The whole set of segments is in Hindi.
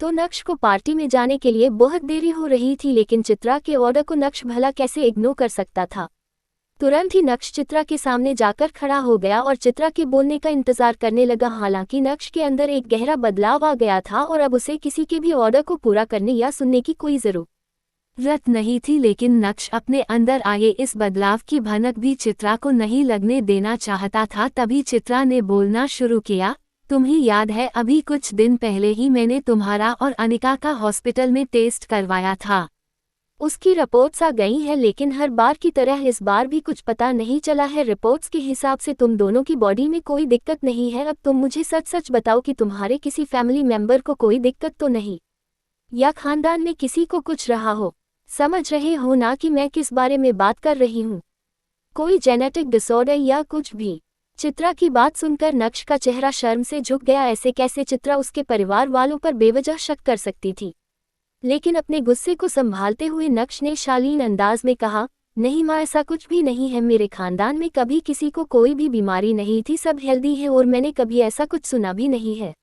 तो नक्श को पार्टी में जाने के लिए बहुत देरी हो रही थी, लेकिन चित्रा के ऑर्डर को नक्श भला कैसे इग्नोर कर सकता था। तुरंत ही नक्श चित्रा के सामने जाकर खड़ा हो गया और चित्रा के बोलने का इंतजार करने लगा। हालांकि नक्श के अंदर एक गहरा बदलाव आ गया था और अब उसे किसी के भी ऑर्डर को पूरा करने या सुनने की कोई जरूरत नहीं थी, लेकिन नक्श अपने अंदर आए इस बदलाव की भनक भी चित्रा को नहीं लगने देना चाहता था। तभी चित्रा ने बोलना शुरू किया, तुम्हें याद है अभी कुछ दिन पहले ही मैंने तुम्हारा और अनिका का हॉस्पिटल में टेस्ट करवाया था। उसकी रिपोर्ट्स आ गई हैं, लेकिन हर बार की तरह इस बार भी कुछ पता नहीं चला है। रिपोर्ट्स के हिसाब से तुम दोनों की बॉडी में कोई दिक्कत नहीं है। अब तुम मुझे सच सच बताओ कि तुम्हारे किसी फैमिली मेंबर को कोई दिक्कत तो नहीं, या खानदान में किसी को कुछ रहा हो। समझ रहे हो ना कि मैं किस बारे में बात कर रही हूँ? कोई जेनेटिक डिसऑर्डर या कुछ भी? चित्रा की बात सुनकर नक्श का चेहरा शर्म से झुक गया। ऐसे कैसे चित्रा उसके परिवार वालों पर बेवजह शक कर सकती थी? लेकिन अपने गुस्से को संभालते हुए नक्श ने शालीन अंदाज में कहा, नहीं माँ, ऐसा कुछ भी नहीं है। मेरे खानदान में कभी किसी को कोई भी बीमारी नहीं थी, सब हेल्दी है और मैंने कभी ऐसा कुछ सुना भी नहीं है।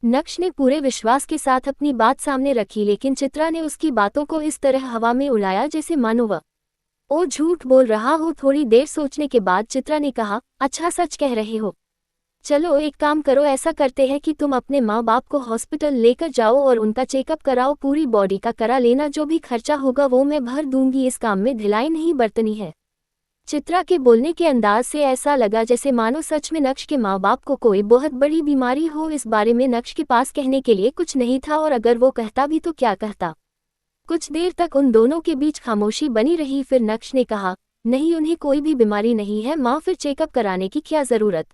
नक्श ने पूरे विश्वास के साथ अपनी बात सामने रखी, लेकिन चित्रा ने उसकी बातों को इस तरह हवा में उड़ाया जैसे मानो वो झूठ बोल रहा हो। थोड़ी देर सोचने के बाद चित्रा ने कहा, अच्छा सच कह रहे हो। चलो एक काम करो, ऐसा करते हैं कि तुम अपने माँ बाप को हॉस्पिटल लेकर जाओ और उनका चेकअप कराओ। पूरी बॉडी का करा लेना, जो भी खर्चा होगा वो मैं भर दूंगी। इस काम में ढिलाई नहीं बरतनी है। चित्रा के बोलने के अंदाज से ऐसा लगा जैसे मानो सच में नक्श के माँ बाप को कोई बहुत बड़ी बीमारी हो। इस बारे में नक्श के पास कहने के लिए कुछ नहीं था, और अगर वो कहता भी तो क्या कहता। कुछ देर तक उन दोनों के बीच खामोशी बनी रही। फिर नक्श ने कहा, नहीं, उन्हें कोई भी बीमारी नहीं है माँ, फिर चेकअप कराने की क्या जरूरत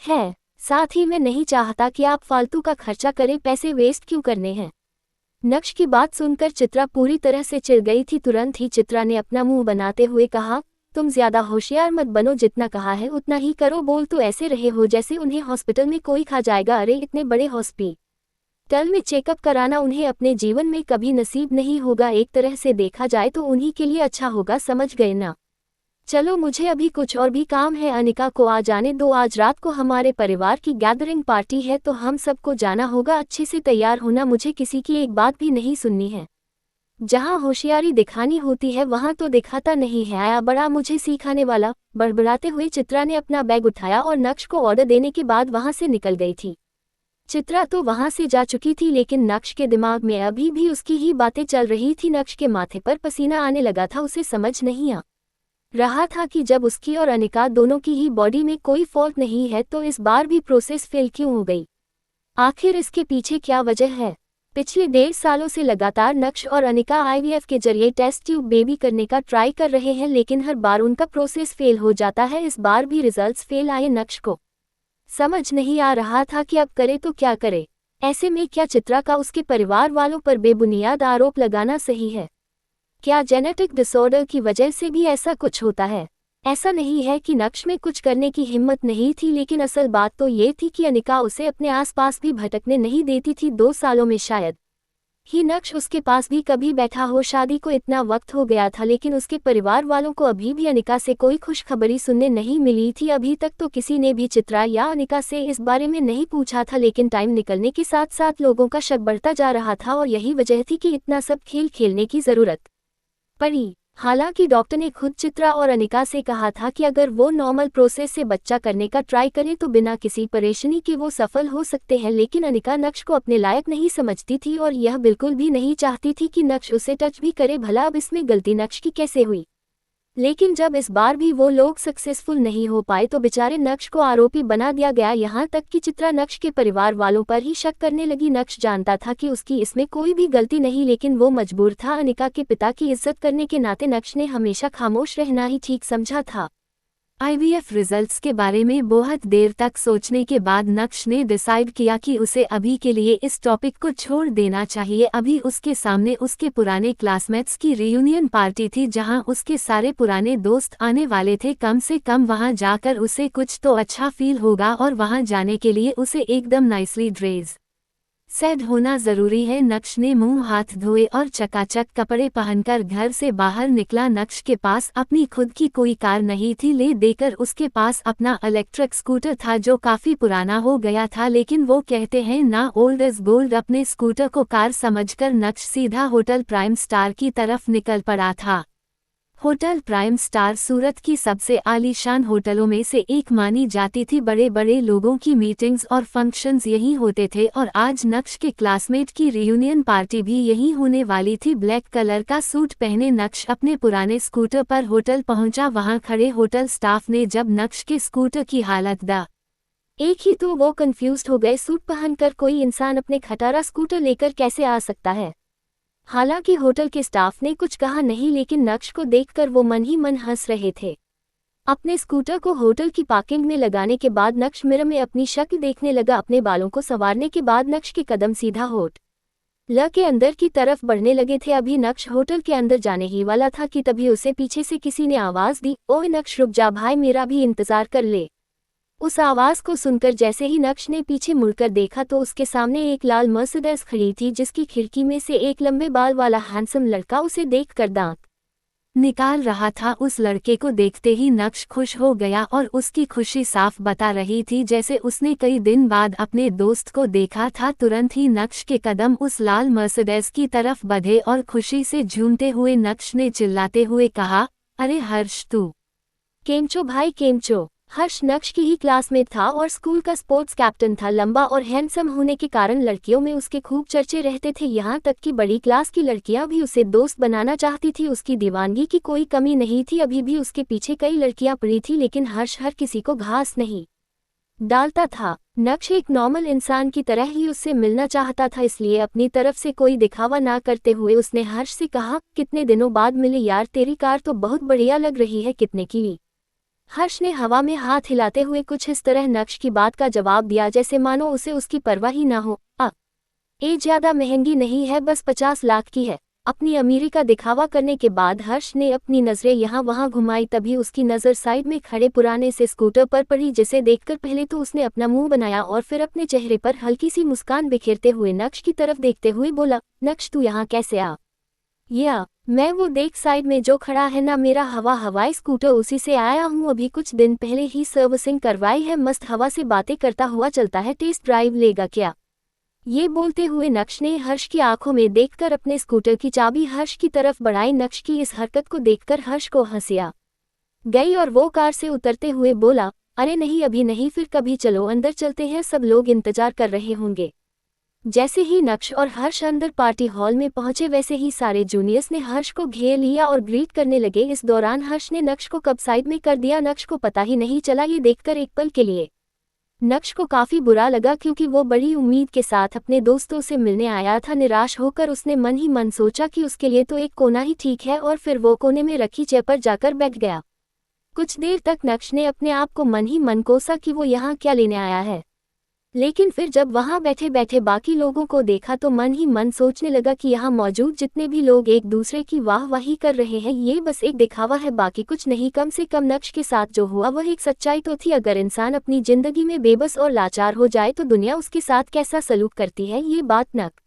है? साथ ही मैं नहीं चाहता कि आप फालतू का खर्चा करें, पैसे वेस्ट क्यों करने हैं? नक्श की बात सुनकर चित्रा पूरी तरह से चिढ़ गई थी। तुरंत ही चित्रा ने अपना मुंह बनाते हुए कहा, तुम ज्यादा होशियार मत बनो, जितना कहा है उतना ही करो। बोल तो ऐसे रहे हो जैसे उन्हें हॉस्पिटल में कोई खा जाएगा। अरे इतने बड़े हॉस्पिटल में चेकअप कराना उन्हें अपने जीवन में कभी नसीब नहीं होगा। एक तरह से देखा जाए तो उन्हीं के लिए अच्छा होगा, समझ गए ना? चलो मुझे अभी कुछ और भी काम है, अनिका को आ जाने दो। आज रात को हमारे परिवार की गैदरिंग पार्टी है तो हम सबको जाना होगा। अच्छे से तैयार होना, मुझे किसी की एक बात भी नहीं सुननी है। जहाँ होशियारी दिखानी होती है वहाँ तो दिखाता नहीं है, आया बड़ा मुझे सिखाने वाला। बड़बड़ाते हुए चित्रा ने अपना बैग उठाया और नक्श को ऑर्डर देने के बाद वहाँ से निकल गई थी। चित्रा तो वहाँ से जा चुकी थी, लेकिन नक्श के दिमाग में अभी भी उसकी ही बातें चल रही थी। नक्श के माथे पर पसीना आने लगा था। उसे समझ नहीं आ रहा था कि जब उसकी और अनिका दोनों की ही बॉडी में कोई फॉल्ट नहीं है तो इस बार भी प्रोसेस फेल क्यों हो गई? आखिर इसके पीछे क्या वजह है? पिछले 1.5 सालों से लगातार नक्श और अनिका आईवीएफ के जरिए टेस्ट ट्यूब बेबी करने का ट्राई कर रहे हैं, लेकिन हर बार उनका प्रोसेस फेल हो जाता है। इस बार भी रिजल्ट्स फेल आए। नक्श को समझ नहीं आ रहा था कि अब करे तो क्या करे। ऐसे में क्या चित्रा का उसके परिवार वालों पर बेबुनियाद आरोप लगाना सही है? क्या जेनेटिक डिसऑर्डर की वजह से भी ऐसा कुछ होता है? ऐसा नहीं है कि नक्श में कुछ करने की हिम्मत नहीं थी, लेकिन असल बात तो ये थी कि अनिका उसे अपने आसपास भी भटकने नहीं देती थी। 2 सालों में शायद ही नक्श उसके पास भी कभी बैठा हो। शादी को इतना वक्त हो गया था, लेकिन उसके परिवार वालों को अभी भी अनिका से कोई खुशखबरी सुनने नहीं मिली थी। अभी तक तो किसी ने भी चित्रा या अनिका से इस बारे में नहीं पूछा था, लेकिन टाइम निकलने के साथ साथ लोगों का शक बढ़ता जा रहा था और यही वजह थी कि इतना सब खेल खेलने की जरूरत पड़ी। हालांकि डॉक्टर ने खुद चित्रा और अनिका से कहा था कि अगर वो नॉर्मल प्रोसेस से बच्चा करने का ट्राई करें तो बिना किसी परेशानी के वो सफल हो सकते हैं, लेकिन अनिका नक्श को अपने लायक नहीं समझती थी और यह बिल्कुल भी नहीं चाहती थी कि नक्श उसे टच भी करे। भला अब इसमें गलती नक्श की कैसे हुई? लेकिन जब इस बार भी वो लोग सक्सेसफुल नहीं हो पाए तो बेचारे नक्श को आरोपी बना दिया गया। यहाँ तक कि चित्रा नक्श के परिवार वालों पर ही शक करने लगी। नक्श जानता था कि उसकी इसमें कोई भी गलती नहीं, लेकिन वो मजबूर था। अनिका के पिता की इज्जत करने के नाते नक्श ने हमेशा खामोश रहना ही ठीक समझा था। आईवीएफ रिजल्ट्स के बारे में बहुत देर तक सोचने के बाद नक्श ने डिसाइड किया कि उसे अभी के लिए इस टॉपिक को छोड़ देना चाहिए। अभी उसके सामने उसके पुराने क्लासमेट्स की रियूनियन पार्टी थी, जहां उसके सारे पुराने दोस्त आने वाले थे। कम से कम वहां जाकर उसे कुछ तो अच्छा फील होगा और वहां जाने के लिए उसे एकदम नाइसली ड्रेस सेड होना जरूरी है। नक्श ने मुंह हाथ धोए और चकाचक कपड़े पहनकर घर से बाहर निकला। नक्श के पास अपनी खुद की कोई कार नहीं थी, ले देकर उसके पास अपना इलेक्ट्रिक स्कूटर था जो काफी पुराना हो गया था, लेकिन वो कहते हैं ना ओल्ड इज गोल्ड। अपने स्कूटर को कार समझकर नक्श सीधा होटल प्राइम स्टार की तरफ निकल पड़ा था। होटल प्राइम स्टार सूरत की सबसे आलीशान होटलों में से एक मानी जाती थी। बड़े बड़े लोगों की मीटिंग्स और फंक्शंस यहीं होते थे और आज नक्श के क्लासमेट की रियूनियन पार्टी भी यहीं होने वाली थी। ब्लैक कलर का सूट पहने नक्श अपने पुराने स्कूटर पर होटल पहुंचा। वहां खड़े होटल स्टाफ ने जब नक्श के स्कूटर की हालत एक ही तो वो कंफ्यूज्ड हो गए। सूट पहनकर कोई इंसान अपने खटारा स्कूटर लेकर कैसे आ सकता है। हालांकि होटल के स्टाफ ने कुछ कहा नहीं, लेकिन नक्श को देखकर वो मन ही मन हंस रहे थे। अपने स्कूटर को होटल की पार्किंग में लगाने के बाद नक्श मिरर में अपनी शक्ल देखने लगा। अपने बालों को संवारने के बाद नक्श के कदम सीधा होटल के अंदर की तरफ बढ़ने लगे थे। अभी नक्श होटल के अंदर जाने ही वाला था कि तभी उसे पीछे से किसी ने आवाज दी, ओए नक्श रुक जा भाई, मेरा भी इंतजार कर ले। उस आवाज को सुनकर जैसे ही नक्श ने पीछे मुड़कर देखा तो उसके सामने एक लाल मर्सिडीज खड़ी थी, जिसकी खिड़की में से एक लंबे बाल वाला हैंडसम लड़का उसे देखकर दांत निकाल रहा था। उस लड़के को देखते ही नक्श खुश हो गया और उसकी खुशी साफ बता रही थी जैसे उसने कई दिन बाद अपने दोस्त को देखा था। तुरंत ही नक्श के कदम उस लाल मर्सिडीज की तरफ बढ़े और खुशी से झूमते हुए नक्श ने चिल्लाते हुए कहा, अरे हर्ष, तू केमचो भाई केमचो। हर्ष नक्श की ही क्लासमेट था और स्कूल का स्पोर्ट्स कैप्टन था। लंबा और हैंडसम होने के कारण लड़कियों में उसके खूब चर्चे रहते थे। यहाँ तक कि बड़ी क्लास की लड़कियां भी उसे दोस्त बनाना चाहती थी। उसकी दीवानगी की कोई कमी नहीं थी। अभी भी उसके पीछे कई लड़कियां पड़ी थी, लेकिन हर्ष हर किसी को घास नहीं डालता था। नक्श एक नॉर्मल इंसान की तरह ही उससे मिलना चाहता था, इसलिए अपनी तरफ से कोई दिखावा ना करते हुए उसने हर्ष से कहा, कितने दिनों बाद मिले यार, तेरी कार तो बहुत बढ़िया लग रही है, कितने की ली? हर्ष ने हवा में हाथ हिलाते हुए कुछ इस तरह नक्श की बात का जवाब दिया जैसे मानो उसे उसकी परवाह ही ना हो। ज्यादा महंगी नहीं है, बस 50 लाख की है। अपनी अमीरी का दिखावा करने के बाद हर्ष ने अपनी नजरें यहाँ वहाँ घुमाई। तभी उसकी नज़र साइड में खड़े पुराने से स्कूटर पर पड़ी, जिसे देखकर पहले तो उसने अपना मुंह बनाया और फिर अपने चेहरे पर हल्की सी मुस्कान बिखेरते हुए नक्श की तरफ देखते हुए बोला, नक्श तू यहाँ कैसे आ? मैं वो देख साइड में जो खड़ा है ना, मेरा हवाई स्कूटर, उसी से आया हूँ। अभी कुछ दिन पहले ही सर्विसिंग करवाई है, मस्त हवा से बातें करता हुआ चलता है, टेस्ट ड्राइव लेगा क्या? ये बोलते हुए नक्श ने हर्ष की आंखों में देखकर अपने स्कूटर की चाबी हर्ष की तरफ बढ़ाई। नक्श की इस हरकत को देखकर हर्ष को हंसी आ गई और वो कार से उतरते हुए बोला, अरे नहीं अभी नहीं, फिर कभी चलो अंदर चलते हैं, सब लोग इंतजार कर रहे होंगे। जैसे ही नक्श और हर्ष अंदर पार्टी हॉल में पहुंचे वैसे ही सारे जूनियर्स ने हर्ष को घेर लिया और ग्रीट करने लगे। इस दौरान हर्ष ने नक्श को कब साइड में कर दिया, नक्श को पता ही नहीं चला। ये देखकर एक पल के लिए नक्श को काफी बुरा लगा, क्योंकि वो बड़ी उम्मीद के साथ अपने दोस्तों से मिलने आया था। निराश होकर उसने मन ही मन सोचा कि उसके लिए तो एक कोना ही ठीक है, और फिर वो कोने में रखी चेयर पर जाकर बैठ गया। कुछ देर तक नक्श ने अपने आप को मन ही मन कोसा कि वो यहाँ क्या लेने आया है, लेकिन फिर जब वहां बैठे बैठे बाकी लोगों को देखा तो मन ही मन सोचने लगा कि यहाँ मौजूद जितने भी लोग एक दूसरे की वाहवाही कर रहे हैं, ये बस एक दिखावा है, बाकी कुछ नहीं। कम से कम नक्श के साथ जो हुआ वह एक सच्चाई तो थी। अगर इंसान अपनी जिंदगी में बेबस और लाचार हो जाए तो दुनिया उसके साथ कैसा सलूक करती है, ये बात नक्श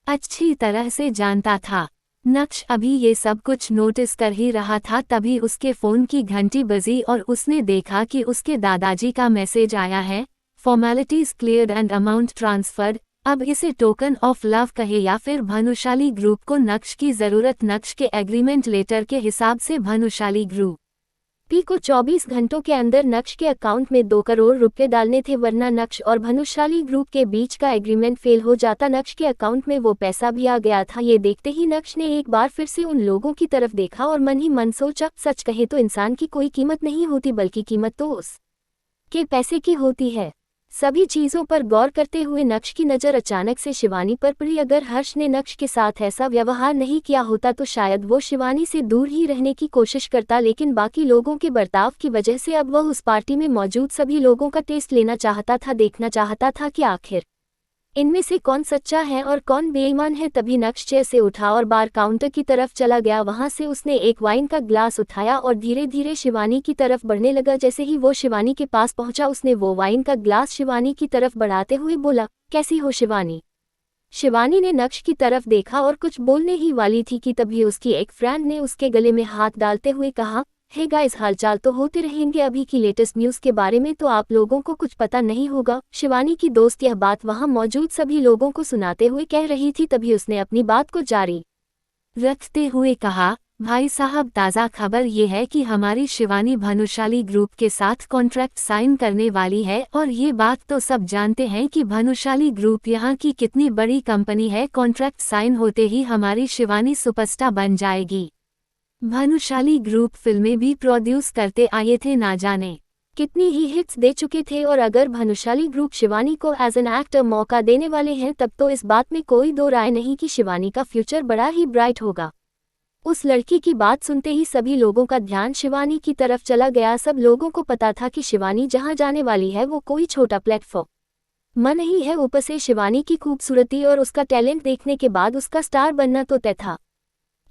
अच्छी तरह से जानता था। नक्श अभी ये सब कुछ नोटिस कर ही रहा था, तभी उसके फोन की घंटी बजी और उसने देखा कि उसके दादाजी का मैसेज आया है, formalities cleared and amount transferred. अब इसे टोकन ऑफ लव कहे या फिर भानुशाली ग्रुप को नक्श की जरूरत। नक्श के एग्रीमेंट लेटर के हिसाब से भानुशाली ग्रुप को 24 घंटों के अंदर नक्श के अकाउंट में 2 करोड़ रुपए डालने थे, वरना नक्श और भानुशाली ग्रुप के बीच का एग्रीमेंट फेल हो जाता। नक्श के अकाउंट में वो पैसा भी आ गया था। ये देखते ही नक्श ने एक बार फिर से उन लोगों की तरफ देखा और मन ही मन सोचा, सच कहे तो इंसान की कोई कीमत नहीं होती, बल्कि कीमत तो उसके पैसे की होती है। सभी चीजों पर गौर करते हुए नक्श की नज़र अचानक से शिवानी पर पड़ी। अगर हर्ष ने नक्श के साथ ऐसा व्यवहार नहीं किया होता तो शायद वो शिवानी से दूर ही रहने की कोशिश करता, लेकिन बाकी लोगों के बर्ताव की वजह से अब वह उस पार्टी में मौजूद सभी लोगों का टेस्ट लेना चाहता था, देखना चाहता था कि आखिर इनमें से कौन सच्चा है और कौन बेईमान है। तभी नक्श चेयर से उठा और बार काउंटर की तरफ चला गया। वहां से उसने एक वाइन का ग्लास उठाया और धीरे धीरे शिवानी की तरफ बढ़ने लगा। जैसे ही वो शिवानी के पास पहुंचा उसने वो वाइन का ग्लास शिवानी की तरफ बढ़ाते हुए बोला, कैसी हो शिवानी? शिवानी ने नक्श की तरफ देखा और कुछ बोलने ही वाली थी कि तभी उसकी एक फ्रेंड ने उसके गले में हाथ डालते हुए कहा, हे गाइस, हालचाल तो होते रहेंगे, अभी की लेटेस्ट न्यूज़ के बारे में तो आप लोगों को कुछ पता नहीं होगा। शिवानी की दोस्त यह बात वहां मौजूद सभी लोगों को सुनाते हुए कह रही थी। तभी उसने अपनी बात को जारी रखते हुए कहा, भाई साहब, ताज़ा खबर ये है कि हमारी शिवानी भानुशाली ग्रुप के साथ कॉन्ट्रैक्ट साइन करने वाली है। और ये बात तो सब जानते हैं कि भानुशाली ग्रुप यहाँ की कितनी बड़ी कंपनी है। कॉन्ट्रैक्ट साइन होते ही हमारी शिवानी सुपरस्टार बन जाएगी। भानुशाली ग्रुप फिल्में भी प्रोड्यूस करते आए थे, ना जाने कितनी ही हिट्स दे चुके थे। और अगर भानुशाली ग्रुप शिवानी को एज एन एक्टर मौका देने वाले हैं तब तो इस बात में कोई दो राय नहीं कि शिवानी का फ्यूचर बड़ा ही ब्राइट होगा। उस लड़की की बात सुनते ही सभी लोगों का ध्यान शिवानी की तरफ चला गया। सब लोगों को पता था कि शिवानी जहां जाने वाली है वो कोई छोटा प्लेटफॉर्म नहीं है। ऊपर से शिवानी की खूबसूरती और उसका टैलेंट देखने के बाद उसका स्टार बनना तो तय था।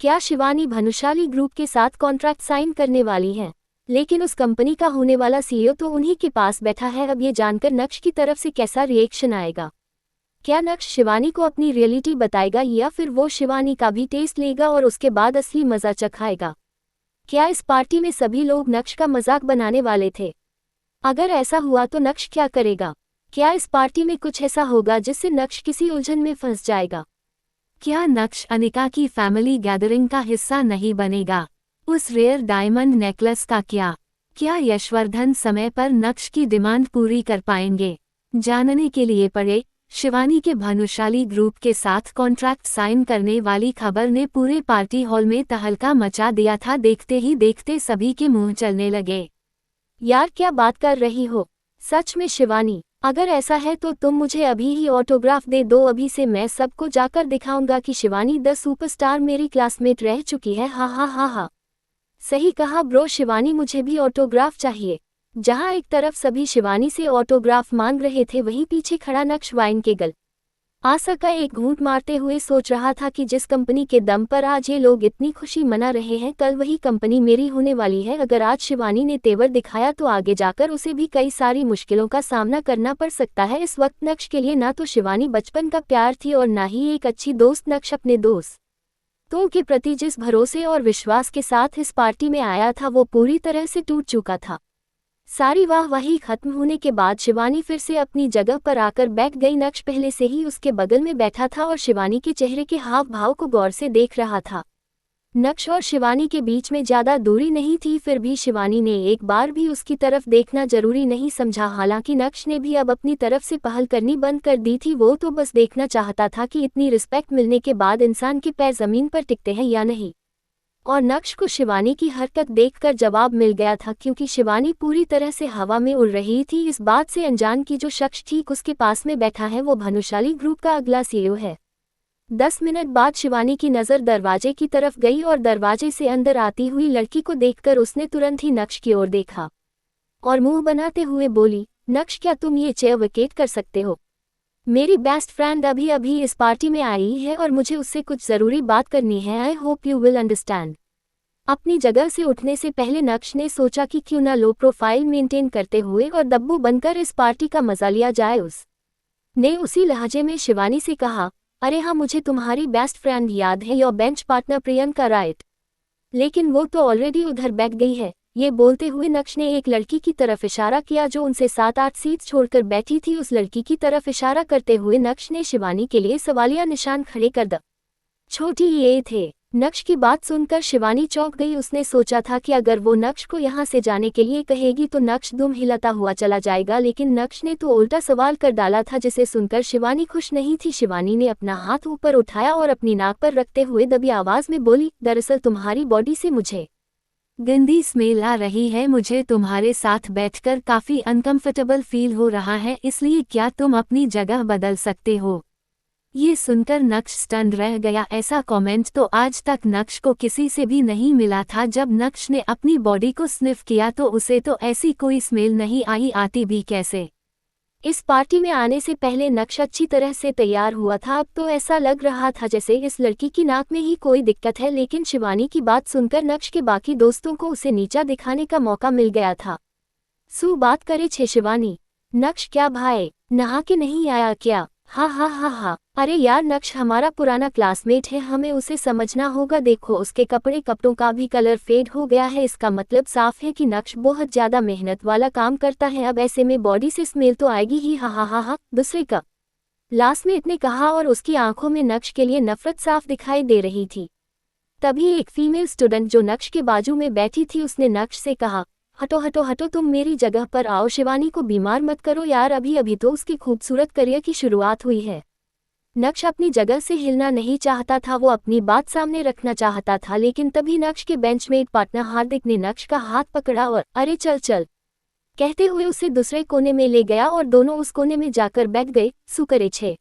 क्या शिवानी भानुशाली ग्रुप के साथ कॉन्ट्रैक्ट साइन करने वाली है? लेकिन उस कंपनी का होने वाला सीईओ तो उन्हीं के पास बैठा है। अब ये जानकर नक्श की तरफ से कैसा रिएक्शन आएगा? क्या नक्श शिवानी को अपनी रियलिटी बताएगा या फिर वो शिवानी का भी टेस्ट लेगा और उसके बाद असली मजा चखाएगा? क्या इस पार्टी में सभी लोग नक्श का मजाक बनाने वाले थे? अगर ऐसा हुआ तो नक्श क्या करेगा? क्या इस पार्टी में कुछ ऐसा होगा जिससे नक्श किसी उलझन में फंस जाएगा? क्या नक्श अनिका की फैमिली गैदरिंग का हिस्सा नहीं बनेगा? उस रेयर डायमंड नेकलेस का क्या? क्या यशवर्धन समय पर नक्श की डिमांड पूरी कर पाएंगे? जानने के लिए पढ़े शिवानी के भानुशाली ग्रुप के साथ कॉन्ट्रैक्ट साइन करने वाली खबर ने पूरे पार्टी हॉल में तहलका मचा दिया था। देखते ही देखते सभी के मुंह चलने लगे। यार, क्या बात कर रही हो? सच में शिवानी? अगर ऐसा है तो तुम मुझे अभी ही ऑटोग्राफ दे दो। अभी से मैं सबको जाकर दिखाऊंगा कि शिवानी द सुपरस्टार मेरी क्लासमेट रह चुकी है। हा हा हा हा। सही कहा ब्रो, शिवानी मुझे भी ऑटोग्राफ चाहिए। जहां एक तरफ सभी शिवानी से ऑटोग्राफ मांग रहे थे वहीं पीछे खड़ा नक्श वाइन के गल आशा का एक घूंट मारते हुए सोच रहा था कि जिस कंपनी के दम पर आज ये लोग इतनी खुशी मना रहे हैं, कल वही कंपनी मेरी होने वाली है। अगर आज शिवानी ने तेवर दिखाया तो आगे जाकर उसे भी कई सारी मुश्किलों का सामना करना पड़ सकता है। इस वक्त नक्श के लिए ना तो शिवानी बचपन का प्यार थी और ना ही एक अच्छी दोस्त। नक्श अपने दोस्तों के प्रति जिस भरोसे और विश्वास के साथ इस पार्टी में आया था वो पूरी तरह से टूट चुका था। सारी वाहवाही खत्म होने के बाद शिवानी फिर से अपनी जगह पर आकर बैठ गई। नक्श पहले से ही उसके बगल में बैठा था और शिवानी के चेहरे के हाव भाव को गौर से देख रहा था। नक्श और शिवानी के बीच में ज्यादा दूरी नहीं थी, फिर भी शिवानी ने एक बार भी उसकी तरफ देखना जरूरी नहीं समझा। हालांकि नक्श ने भी अब अपनी तरफ से पहल करनी बंद कर दी थी। वो तो बस देखना चाहता था कि इतनी रिस्पेक्ट मिलने के बाद इंसान के पैर जमीन पर टिकते हैं या नहीं। और नक्श को शिवानी की हरकत देखकर जवाब मिल गया था, क्योंकि शिवानी पूरी तरह से हवा में उड़ रही थी। इस बात से अनजान कि जो शख्स ठीक उसके पास में बैठा है वो भानुशाली ग्रुप का अगला सीईओ है। 10 मिनट बाद शिवानी की नज़र दरवाजे की तरफ गई और दरवाजे से अंदर आती हुई लड़की को देखकर उसने तुरंत ही नक्श की ओर देखा और मुंह बनाते हुए बोली, नक्श, क्या तुम ये चेयर वेकेट कर सकते हो? मेरी बेस्ट फ्रेंड अभी अभी इस पार्टी में आई है और मुझे उससे कुछ ज़रूरी बात करनी है। I hope you will understand. अपनी जगह से उठने से पहले नक्श ने सोचा कि क्यों ना लो प्रोफाइल मेंटेन करते हुए और दब्बू बनकर इस पार्टी का मजा लिया जाए। उसने उसी लहजे में शिवानी से कहा, अरे हाँ, मुझे तुम्हारी बेस्ट फ्रेंड याद है, your bench partner Priyanka, right? लेकिन वो तो ऑलरेडी उधर बैठ गई है। ये बोलते हुए नक्श ने एक लड़की की तरफ इशारा किया जो उनसे 7-8 सीट छोड़कर बैठी थी। उस लड़की की तरफ इशारा करते हुए नक्श ने शिवानी के लिए सवालिया निशान खड़े कर द छोटी ये थे। नक्श की बात सुनकर शिवानी चौंक गई। उसने सोचा था कि अगर वो नक्श को यहाँ से जाने के लिए कहेगी तो नक्श दुम हिलाता हुआ चला जाएगा, लेकिन नक्श ने तो उल्टा सवाल कर डाला था जिसे सुनकर शिवानी खुश नहीं थी। शिवानी ने अपना हाथ ऊपर उठाया और अपनी नाक पर रखते हुए दबी आवाज में बोली, दरअसल तुम्हारी बॉडी से मुझे गंदी स्मेल आ रही है। मुझे तुम्हारे साथ बैठकर काफी अनकंफर्टेबल फील हो रहा है, इसलिए क्या तुम अपनी जगह बदल सकते हो? ये सुनकर नक्श स्टन रह गया। ऐसा कमेंट तो आज तक नक्श को किसी से भी नहीं मिला था। जब नक्श ने अपनी बॉडी को स्निफ किया तो उसे तो ऐसी कोई स्मेल नहीं आई, आती भी कैसे? इस पार्टी में आने से पहले नक्श अच्छी तरह से तैयार हुआ था। अब तो ऐसा लग रहा था जैसे इस लड़की की नाक में ही कोई दिक्कत है। लेकिन शिवानी की बात सुनकर नक्श के बाकी दोस्तों को उसे नीचा दिखाने का मौका मिल गया था। बात करे छे शिवानी। नक्श, क्या भाई, नहा के नहीं आया क्या? हा हा हा हा, अरे यार नक्श हमारा पुराना क्लासमेट है, हमें उसे समझना होगा। देखो उसके कपड़ों का भी कलर फेड हो गया है, इसका मतलब साफ है कि नक्श बहुत ज्यादा मेहनत वाला काम करता है। अब ऐसे में बॉडी से स्मेल तो आएगी ही। हा हा हा हा, दूसरे का क्लासमेट ने कहा और उसकी आंखों में नक्श के लिए नफरत साफ दिखाई दे रही थी। तभी एक फीमेल स्टूडेंट जो नक्श के बाजू में बैठी थी उसने नक्श से कहा, हटो हटो हटो, तुम मेरी जगह पर आओ, शिवानी को बीमार मत करो यार, अभी अभी तो उसकी खूबसूरत करियर की शुरुआत हुई है। नक्श अपनी जगह से हिलना नहीं चाहता था, वो अपनी बात सामने रखना चाहता था, लेकिन तभी नक्श के बेंचमेट पार्टनर हार्दिक ने नक्श का हाथ पकड़ा और अरे चल चल कहते हुए उसे दूसरे कोने में ले गया और दोनों उस कोने में जाकर बैठ गए। सुकरे छे,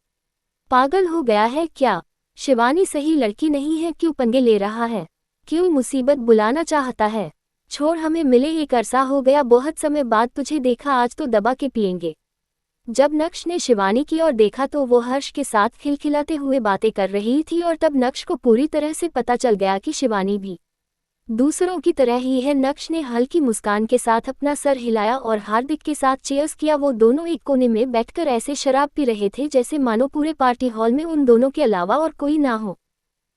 पागल हो गया है क्या? शिवानी सही लड़की नहीं है, क्यों पंगे ले रहा है? क्यों मुसीबत बुलाना चाहता है? छोड़, हमें मिले एक अरसा हो गया, बहुत समय बाद तुझे देखा, आज तो दबा के पिएंगे। जब नक्श ने शिवानी की ओर देखा तो वो हर्ष के साथ खिलखिलाते हुए बातें कर रही थी और तब नक्श को पूरी तरह से पता चल गया कि शिवानी भी दूसरों की तरह ही है। नक्श ने हल्की मुस्कान के साथ अपना सर हिलाया और हार्दिक के साथ चीयर्स किया। वो दोनों एक कोने में बैठकर ऐसे शराब पी रहे थे जैसे मानो पूरे पार्टी हॉल में उन दोनों के अलावा और कोई ना हो।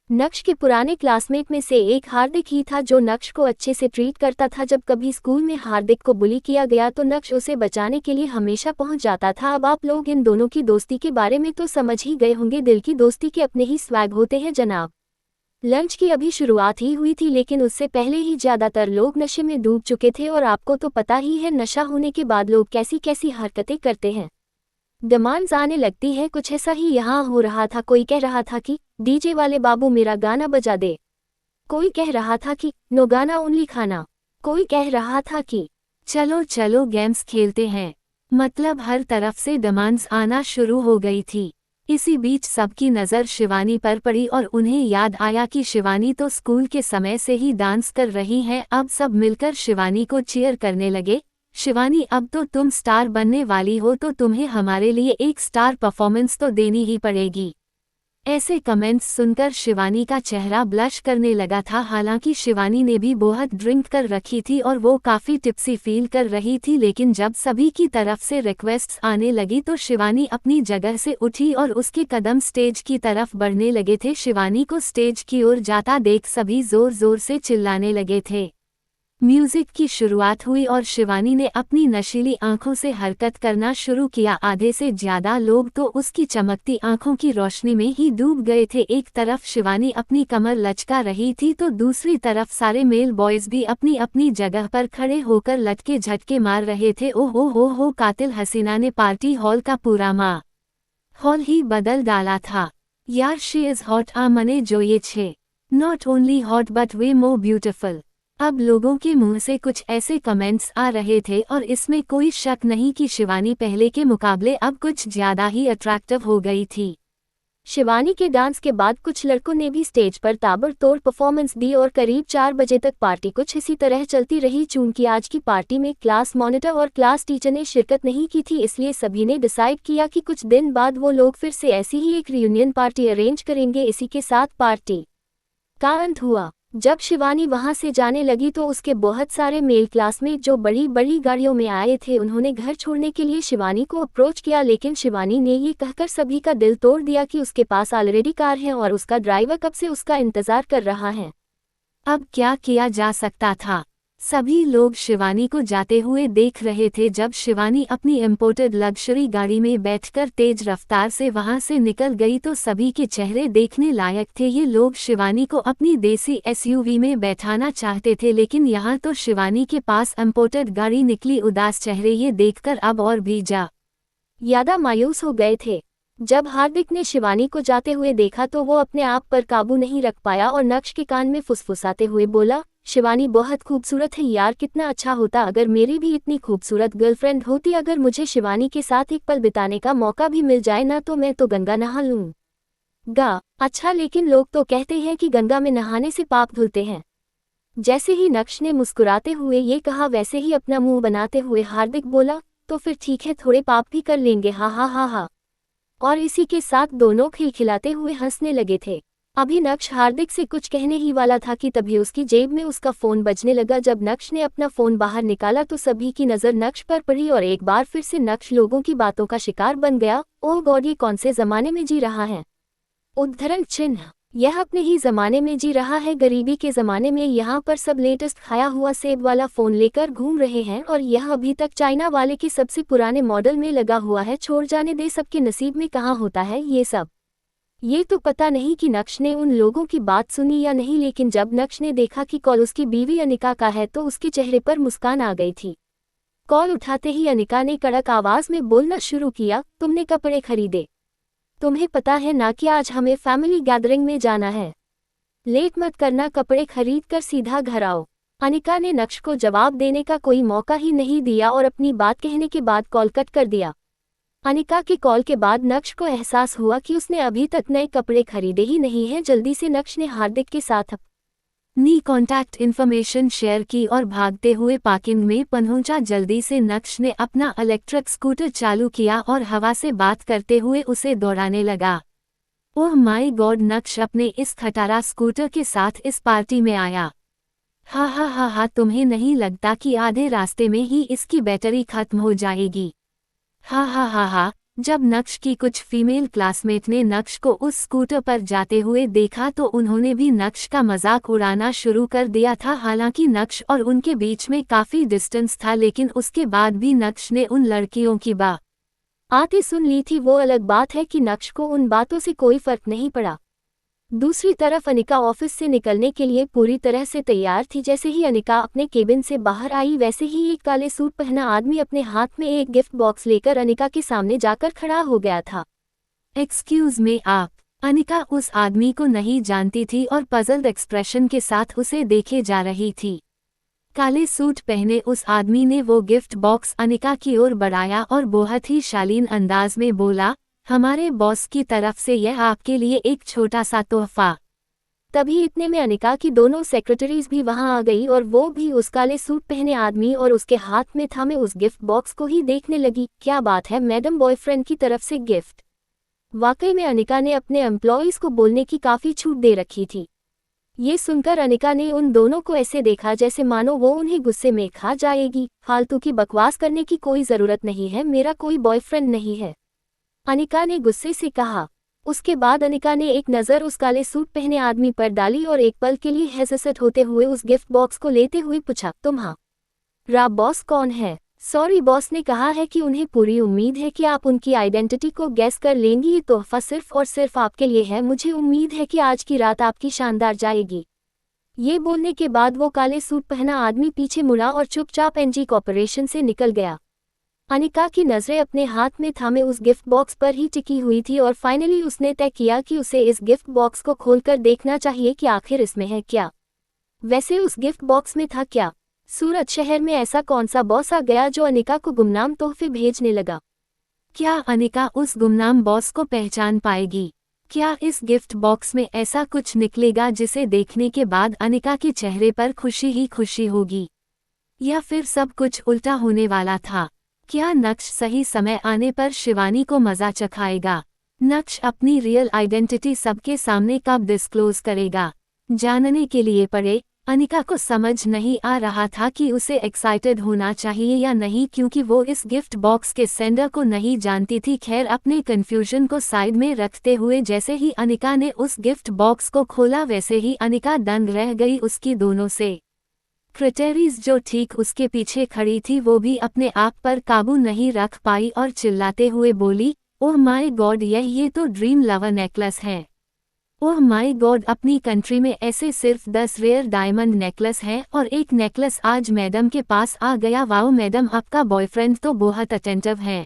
नक्श के पुराने क्लासमेट में से एक हार्दिक ही था जो नक्श को अच्छे से ट्रीट करता था। जब कभी स्कूल में हार्दिक को बुली किया गया तो नक्श उसे बचाने के लिए हमेशा पहुंच जाता था। अब आप लोग इन दोनों की दोस्ती के बारे में तो समझ ही गए होंगे, दिल की दोस्ती के अपने ही स्वैग होते हैं जनाब। लंच की अभी शुरुआत ही हुई थी लेकिन उससे पहले ही ज्यादातर लोग नशे में डूब चुके थे और आपको तो पता ही है नशा होने के बाद लोग कैसी कैसी हरकतें करते हैं, डिमांड्स आने लगती है। कुछ ऐसा ही यहाँ हो रहा था। कोई कह रहा था कि डीजे वाले बाबू मेरा गाना बजा दे, कोई कह रहा था कि नो गाना ओनली खाना, कोई कह रहा था कि चलो चलो गेम्स खेलते हैं। मतलब हर तरफ से डिमांड्स आना शुरू हो गई थी। इसी बीच सबकी नज़र शिवानी पर पड़ी और उन्हें याद आया कि शिवानी तो स्कूल के समय से ही डांस कर रही है। अब सब मिलकर शिवानी को चीयर करने लगे। शिवानी, अब तो तुम स्टार बनने वाली हो तो तुम्हें हमारे लिए एक स्टार परफॉर्मेंस तो देनी ही पड़ेगी। ऐसे कमेंट्स सुनकर शिवानी का चेहरा ब्लश करने लगा था। हालांकि शिवानी ने भी बहुत ड्रिंक कर रखी थी और वो काफ़ी टिप्सी फील कर रही थी, लेकिन जब सभी की तरफ से रिक्वेस्ट्स आने लगी तो शिवानी अपनी जगह से उठी और उसके कदम स्टेज की तरफ बढ़ने लगे थे। शिवानी को स्टेज की ओर जाता देख सभी जोर जोर से चिल्लाने लगे थे। म्यूजिक की शुरुआत हुई और शिवानी ने अपनी नशीली आंखों से हरकत करना शुरू किया। आधे से ज्यादा लोग तो उसकी चमकती आंखों की रोशनी में ही डूब गए थे। एक तरफ शिवानी अपनी कमर लचका रही थी तो दूसरी तरफ सारे मेल बॉयज भी अपनी अपनी जगह पर खड़े होकर लटके झटके मार रहे थे। ओहो हो, कातिल हसीना ने पार्टी हॉल का पूरा माहौल ही बदल डाला था। यार शी इज हॉट, आ मने जो ये छे, not only hot but way more beautiful. अब लोगों के मुंह से कुछ ऐसे कमेंट्स आ रहे थे और इसमें कोई शक नहीं कि शिवानी पहले के मुकाबले अब कुछ ज्यादा ही अट्रैक्टिव हो गई थी। शिवानी के डांस के बाद कुछ लड़कों ने भी स्टेज पर ताबड़तोड़ परफॉर्मेंस दी और करीब 4 बजे तक पार्टी कुछ इसी तरह चलती रही। चूंकि आज की पार्टी में क्लास मॉनिटर और क्लास टीचर ने शिरकत नहीं की थी, इसलिए सभी ने डिसाइड किया कि कुछ दिन बाद वो लोग फिर से ऐसी ही एक रियूनियन पार्टी अरेंज करेंगे। इसी के साथ पार्टी का अंत हुआ। जब शिवानी वहां से जाने लगी तो उसके बहुत सारे मेल क्लासमेट जो बड़ी बड़ी गाड़ियों में आए थे उन्होंने घर छोड़ने के लिए शिवानी को अप्रोच किया, लेकिन शिवानी ने ये कहकर सभी का दिल तोड़ दिया कि उसके पास ऑलरेडी कार है और उसका ड्राइवर कब से उसका इंतजार कर रहा है। अब क्या किया जा सकता था? सभी लोग शिवानी को जाते हुए देख रहे थे। जब शिवानी अपनी इम्पोर्टेड लग्जरी गाड़ी में बैठकर तेज रफ्तार से वहां से निकल गई तो सभी के चेहरे देखने लायक थे। ये लोग शिवानी को अपनी देसी एसयूवी में बैठाना चाहते थे, लेकिन यहाँ तो शिवानी के पास इम्पोर्टेड गाड़ी निकली। उदास चेहरे ये देखकर अब और भी ज्यादा मायूस हो गए थे। जब हार्दिक ने शिवानी को जाते हुए देखा तो वो अपने आप पर काबू नहीं रख पाया और नक्श के कान में फुसफुसाते हुए बोला, शिवानी बहुत खूबसूरत है यार, कितना अच्छा होता अगर मेरी भी इतनी खूबसूरत गर्लफ्रेंड होती। अगर मुझे शिवानी के साथ एक पल बिताने का मौका भी मिल जाए ना तो मैं तो गंगा नहा लूंगा। अच्छा, लेकिन लोग तो कहते हैं कि गंगा में नहाने से पाप धुलते हैं। जैसे ही नक्श ने मुस्कुराते हुए ये कहा वैसे ही अपना मुंह बनाते हुए हार्दिक बोला, तो फिर ठीक है, थोड़े पाप भी कर लेंगे, हा हा हा हा। और इसी के साथ दोनों खिलखिलाते हुए हंसने लगे थे। अभी नक्श हार्दिक से कुछ कहने ही वाला था कि तभी उसकी जेब में उसका फोन बजने लगा। जब नक्श ने अपना फोन बाहर निकाला तो सभी की नजर नक्श पर पड़ी और एक बार फिर से नक्श लोगों की बातों का शिकार बन गया। ओह गॉड, ये कौन से जमाने में जी रहा है। उद्धरण चिन्ह, यह अपने ही जमाने में जी रहा है। गरीबी के जमाने में यहाँ पर सब लेटेस्ट खाया हुआ सेब वाला फोन लेकर घूम रहे हैं और यह अभी तक चाइना वाले के सबसे पुराने मॉडल में लगा हुआ है। छोड़ जाने दे, सबके नसीब में कहाँ होता है ये सब। ये तो पता नहीं कि नक्श ने उन लोगों की बात सुनी या नहीं, लेकिन जब नक्श ने देखा कि कॉल उसकी बीवी अनिका का है तो उसके चेहरे पर मुस्कान आ गई थी। कॉल उठाते ही अनिका ने कड़क आवाज में बोलना शुरू किया, तुमने कपड़े खरीदे? तुम्हें पता है ना कि आज हमें फैमिली गैदरिंग में जाना है। लेट मत करना, कपड़े खरीद कर सीधा घर आओ। अनिका ने नक्श को जवाब देने का कोई मौका ही नहीं दिया और अपनी बात कहने के बाद कॉल कट कर दिया। अनिका की कॉल के बाद नक्श को एहसास हुआ कि उसने अभी तक नए कपड़े खरीदे ही नहीं हैं। जल्दी से नक्श ने हार्दिक के साथ अपनी कॉन्टैक्ट इन्फॉर्मेशन शेयर की और भागते हुए पार्किंग में पहुंचा। जल्दी से नक्श ने अपना इलेक्ट्रिक स्कूटर चालू किया और हवा से बात करते हुए उसे दौड़ाने लगा। ओह माय गॉड, नक्श अपने इस खटारा स्कूटर के साथ इस पार्टी में आया। हा, तुम्हें नहीं लगता कि आधे रास्ते में ही इसकी बैटरी खत्म हो जाएगी? हा। जब नक्श की कुछ फीमेल क्लासमेट ने नक्श को उस स्कूटर पर जाते हुए देखा तो उन्होंने भी नक्श का मजाक उड़ाना शुरू कर दिया था। हालांकि नक्श और उनके बीच में काफी डिस्टेंस था, लेकिन उसके बाद भी नक्श ने उन लड़कियों की बातें सुन ली थी। वो अलग बात है कि नक्श को उन बातों से कोई फर्क नहीं पड़ा। दूसरी तरफ अनिका ऑफिस से निकलने के लिए पूरी तरह से तैयार थी। जैसे ही अनिका अपने केबिन से बाहर आई वैसे ही एक काले सूट पहना आदमी अपने हाथ में एक गिफ्ट बॉक्स लेकर अनिका के सामने जाकर खड़ा हो गया था। एक्सक्यूज मी, आप? अनिका उस आदमी को नहीं जानती थी और पजल्ड एक्सप्रेशन के साथ उसे देखे जा रही थी। काले सूट पहने उस आदमी ने वो गिफ्ट बॉक्स अनिका की ओर बढ़ाया और बहुत ही शालीन अंदाज में बोला, हमारे बॉस की तरफ से यह आपके लिए एक छोटा सा तोहफा। तभी इतने में अनिका की दोनों सेक्रेटरीज भी वहां आ गई और वो भी उस काले सूट पहने आदमी और उसके हाथ में थामे उस गिफ्ट बॉक्स को ही देखने लगी। क्या बात है मैडम, बॉयफ्रेंड की तरफ से गिफ्ट? वाकई में अनिका ने अपने एम्प्लॉइज को बोलने की काफी छूट दे रखी थी। ये सुनकर अनिका ने उन दोनों को ऐसे देखा जैसे मानो वो उन्हें गुस्से में खा जाएगी। फालतू की बकवास करने की कोई जरूरत नहीं है, मेरा कोई बॉयफ्रेंड नहीं है, अनिका ने गुस्से से कहा। उसके बाद अनिका ने एक नज़र उस काले सूट पहने आदमी पर डाली और एक पल के लिए हेजिटेट होते हुए उस गिफ्ट बॉक्स को लेते हुए पूछा, तुम्हारा बॉस कौन है? सॉरी, बॉस ने कहा है कि उन्हें पूरी उम्मीद है कि आप उनकी आइडेंटिटी को गैस कर लेंगी। ये तोहफा सिर्फ और सिर्फ आपके लिए है। मुझे उम्मीद है कि आज की रात आपकी शानदार जाएगी। ये बोलने के बाद वो काले सूट पहना आदमी पीछे मुड़ा और चुपचाप एनजी कॉर्पोरेशन से निकल गया। अनिका की नज़रें अपने हाथ में थामे उस गिफ्ट बॉक्स पर ही टिकी हुई थी और फाइनली उसने तय किया कि उसे इस गिफ्ट बॉक्स को खोलकर देखना चाहिए कि आखिर इसमें है क्या। वैसे उस गिफ्ट बॉक्स में था क्या? सूरत शहर में ऐसा कौन सा बॉस आ गया जो अनिका को गुमनाम तोहफे भेजने लगा? क्या अनिका उस गुमनाम बॉस को पहचान पाएगी? क्या इस गिफ्ट बॉक्स में ऐसा कुछ निकलेगा जिसे देखने के बाद अनिका के चेहरे पर खुशी ही खुशी होगी? या फिर सब कुछ उल्टा होने वाला था? क्या नक्श सही समय आने पर शिवानी को मजा चखाएगा? नक्श अपनी रियल आइडेंटिटी सबके सामने कब डिस्क्लोज करेगा? जानने के लिए पड़े। अनिका को समझ नहीं आ रहा था कि उसे एक्साइटेड होना चाहिए या नहीं, क्योंकि वो इस गिफ्ट बॉक्स के सेंडर को नहीं जानती थी। खैर, अपने कंफ्यूजन को साइड में रखते हुए जैसे ही अनिका ने उस गिफ्ट बॉक्स को खोला वैसे ही अनिका दंग रह गई। उसकी दोनों से क्रिटेरीज जो ठीक उसके पीछे खड़ी थी वो भी अपने आप पर काबू नहीं रख पाई और चिल्लाते हुए बोली, ओह माय गॉड, ये तो ड्रीम लवर नेकलेस है। ओह माय गॉड, अपनी कंट्री में ऐसे सिर्फ 10 रेयर डायमंड नेकलेस हैं और एक नेकलेस आज मैडम के पास आ गया। वाओ मैडम, आपका बॉयफ्रेंड तो बहुत अटेंटिव है।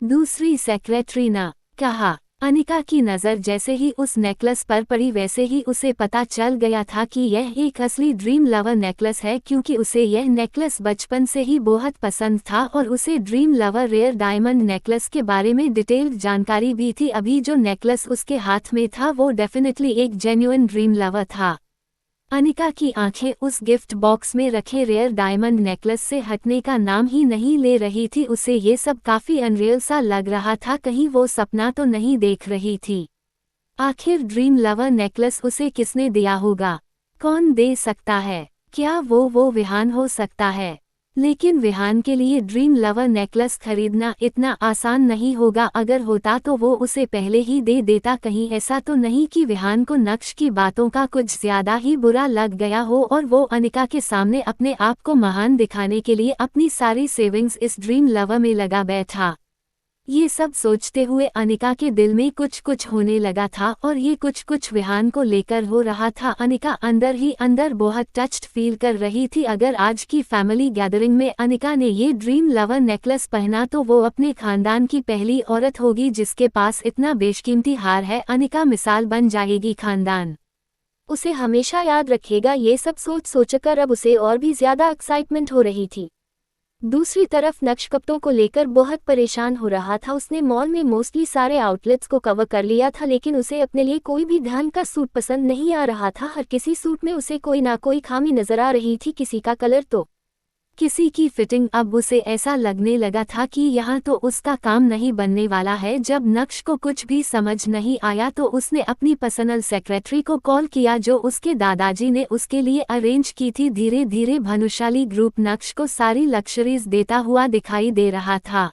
दूसरी सेक्रेटरी ने कहा। अनिका की नज़र जैसे ही उस नेकलेस पर पड़ी वैसे ही उसे पता चल गया था कि यह एक असली ड्रीम लवर नेकलेस है, क्योंकि उसे यह नेकलेस बचपन से ही बहुत पसंद था और उसे dream lover rare diamond necklace के बारे में डिटेल्ड जानकारी भी थी। अभी जो नेकलेस उसके हाथ में था वो डेफिनेटली एक जेन्युइन ड्रीम लवर था। अनिका की आंखें उस गिफ्ट बॉक्स में रखे रेयर डायमंड नेकलेस से हटने का नाम ही नहीं ले रही थी। उसे ये सब काफी अनरियल सा लग रहा था, कहीं वो सपना तो नहीं देख रही थी। आखिर ड्रीम लवर नेकलेस उसे किसने दिया होगा? कौन दे सकता है? क्या वो विहान हो सकता है? लेकिन विहान के लिए ड्रीम लवर नेकलेस खरीदना इतना आसान नहीं होगा। अगर होता तो वो उसे पहले ही दे देता। कहीं ऐसा तो नहीं कि विहान को नक्श की बातों का कुछ ज्यादा ही बुरा लग गया हो और वो अनिका के सामने अपने आप को महान दिखाने के लिए अपनी सारी सेविंग्स इस ड्रीम लवर में लगा बैठा। ये सब सोचते हुए अनिका के दिल में कुछ होने लगा था और ये कुछ विहान को लेकर हो रहा था। अनिका अंदर ही अंदर बहुत टच्ड फील कर रही थी। अगर आज की फैमिली गैदरिंग में अनिका ने ये ड्रीम लवर नेकलेस पहना तो वो अपने खानदान की पहली औरत होगी जिसके पास इतना बेशकीमती हार है। अनिका मिसाल बन जाएगी खानदान उसे हमेशा याद रखेगा। ये सब सोचकर अब उसे और भी ज्यादा एक्साइटमेंट हो रही थी। दूसरी तरफ नक्श कपड़ों को लेकर बहुत परेशान हो रहा था। उसने मॉल में मोस्टली सारे आउटलेट्स को कवर कर लिया था लेकिन उसे अपने लिए कोई भी ढंग का सूट पसंद नहीं आ रहा था। हर किसी सूट में उसे कोई ना कोई खामी नजर आ रही थी, किसी का कलर तो किसी की फिटिंग। अब उसे ऐसा लगने लगा था कि यहाँ तो उसका काम नहीं बनने वाला है। जब नक्श को कुछ भी समझ नहीं आया तो उसने अपनी पर्सनल सेक्रेटरी को कॉल किया जो उसके दादाजी ने उसके लिए अरेंज की थी। धीरे धीरे भानुशाली ग्रुप नक्श को सारी लग्जरीज देता हुआ दिखाई दे रहा था।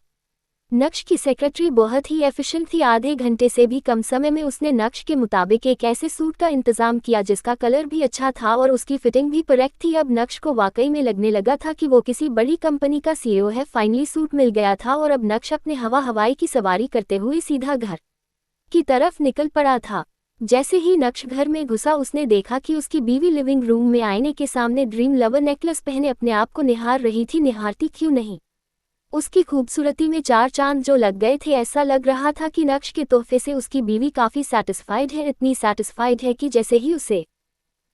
नक्श की सेक्रेटरी बहुत ही एफिशिएंट थी। आधे घंटे से भी कम समय में उसने नक्श के मुताबिक एक ऐसे सूट का इंतजाम किया जिसका कलर भी अच्छा था और उसकी फिटिंग भी परफेक्ट थी। अब नक्श को वाकई में लगने लगा था कि वो किसी बड़ी कंपनी का सीईओ है। फाइनली सूट मिल गया था और अब नक्श अपने हवाई की सवारी करते हुए सीधा घर की तरफ निकल पड़ा था। जैसे ही नक्श घर में घुसा उसने देखा कि उसकी बीवी लिविंग रूम में आईने के सामने ड्रीम लवर नेकलेस पहने अपने आप को निहार रही थी। निहारती क्यों नहीं, उसकी खूबसूरती में चार चांद जो लग गए थे। ऐसा लग रहा था कि नक्श के तोहफे से उसकी बीवी काफी सैटिस्फाइड है। इतनी सैटिस्फाइड है कि जैसे ही उसे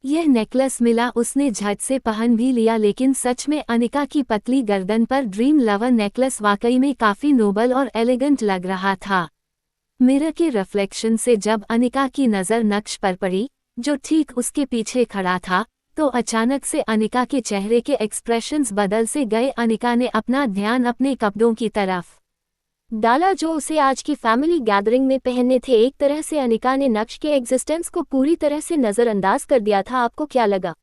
यह नेकलेस मिला उसने झट से पहन भी लिया। लेकिन सच में अनिका की पतली गर्दन पर ड्रीम लवर नेकलेस वाकई में काफी नोबल और एलिगेंट लग रहा था। मिरर के रिफ्लेक्शन से जब अनिका की नज़र नक्श पर पड़ी जो ठीक उसके पीछे खड़ा था तो अचानक से अनिका के चेहरे के एक्सप्रेशंस बदल से गए। अनिका ने अपना ध्यान अपने कपड़ों की तरफ डाला जो उसे आज की फैमिली गैदरिंग में पहनने थे। एक तरह से अनिका ने नक्श के एग्जिस्टेंस को पूरी तरह से नज़रअंदाज कर दिया था। आपको क्या लगा?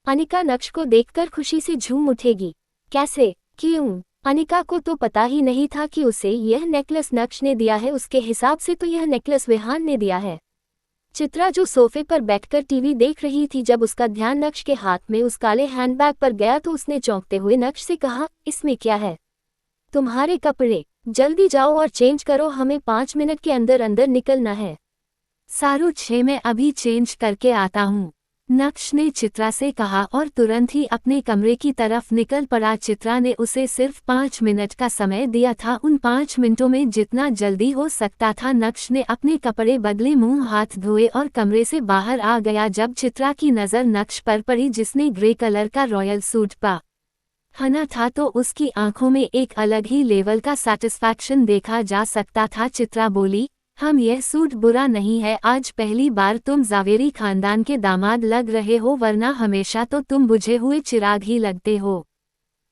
अनिका नक्श को देखकर खुशी से झूम उठेगी। कैसे, क्यों? अनिका को तो पता ही नहीं था कि उसे यह नेकलेस नक्श ने दिया है। उसके हिसाब से तो यह नेकलेस विहान ने दिया है। चित्रा जो सोफे पर बैठकर टीवी देख रही थी, जब उसका ध्यान नक्श के हाथ में उस काले हैंडबैग पर गया तो उसने चौंकते हुए नक्श से कहा, इसमें क्या है? तुम्हारे कपड़े, जल्दी जाओ और चेंज करो, हमें 5 मिनट के अंदर अंदर निकलना है। सारू 6 मैं अभी चेंज करके आता हूँ, नक्श ने चित्रा से कहा और तुरंत ही अपने कमरे की तरफ निकल पड़ा। चित्रा ने उसे सिर्फ 5 मिनट का समय दिया था। उन 5 मिनटों में जितना जल्दी हो सकता था नक्श ने अपने कपड़े बदले, मुंह हाथ धोए और कमरे से बाहर आ गया। जब चित्रा की नज़र नक्श पर पड़ी जिसने ग्रे कलर का रॉयल सूट पहना था तो उसकी आंखों में एक अलग ही लेवल का सैटिस्फैक्शन देखा जा सकता था। चित्रा बोली, हम यह सूट बुरा नहीं है, आज पहली बार तुम जावेरी खानदान के दामाद लग रहे हो, वरना हमेशा तो तुम बुझे हुए चिराग ही लगते हो।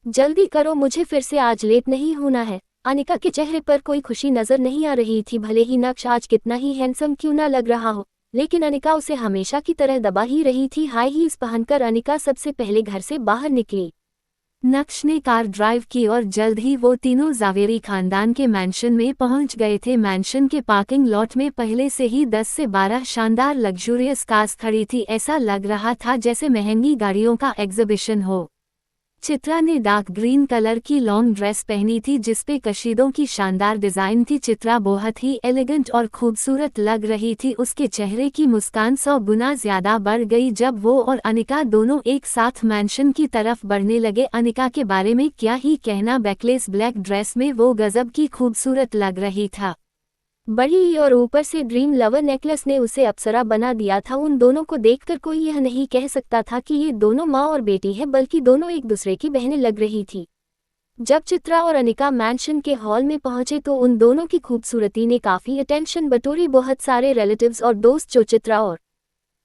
जल्दी करो, मुझे फिर से आज लेट नहीं होना है। अनिका के चेहरे पर कोई खुशी नजर नहीं आ रही थी। भले ही नक्श आज कितना ही हैंडसम क्यों ना लग रहा हो, लेकिन अनिका उसे हमेशा की तरह दबा ही रही थी। हाई हील्स पहनकर अनिका सबसे पहले घर से बाहर निकली। नक्श ने कार ड्राइव की और जल्द ही वो तीनों जावेरी खानदान के मैंशन में पहुंच गए थे। मैंशन के पार्किंग लॉट में पहले से ही 10 से 12 शानदार लग्जूरियस कार्स खड़ी थी। ऐसा लग रहा था जैसे महंगी गाड़ियों का एग्जीबिशन हो। चित्रा ने डार्क ग्रीन कलर की लॉन्ग ड्रेस पहनी थी जिसपे कशीदों की शानदार डिजाइन थी। चित्रा बहुत ही एलिगेंट और खूबसूरत लग रही थी। उसके चेहरे की मुस्कान 100 गुना ज्यादा बढ़ गई जब वो और अनिका दोनों एक साथ मैंशन की तरफ बढ़ने लगे। अनिका के बारे में क्या ही कहना, बैकलेस ब्लैक ड्रेस में वो गजब की खूबसूरत लग रही था। बड़ी और ऊपर से ड्रीम लवर नेकलेस ने उसे अप्सरा बना दिया था। उन दोनों को देखकर कोई यह नहीं कह सकता था कि ये दोनों माँ और बेटी है, बल्कि दोनों एक दूसरे की बहनें लग रही थी। जब चित्रा और अनिका मैंशन के हॉल में पहुंचे तो उन दोनों की खूबसूरती ने काफी अटेंशन बटोरी। बहुत सारे रिलेटिव्स और दोस्त जो चित्रा और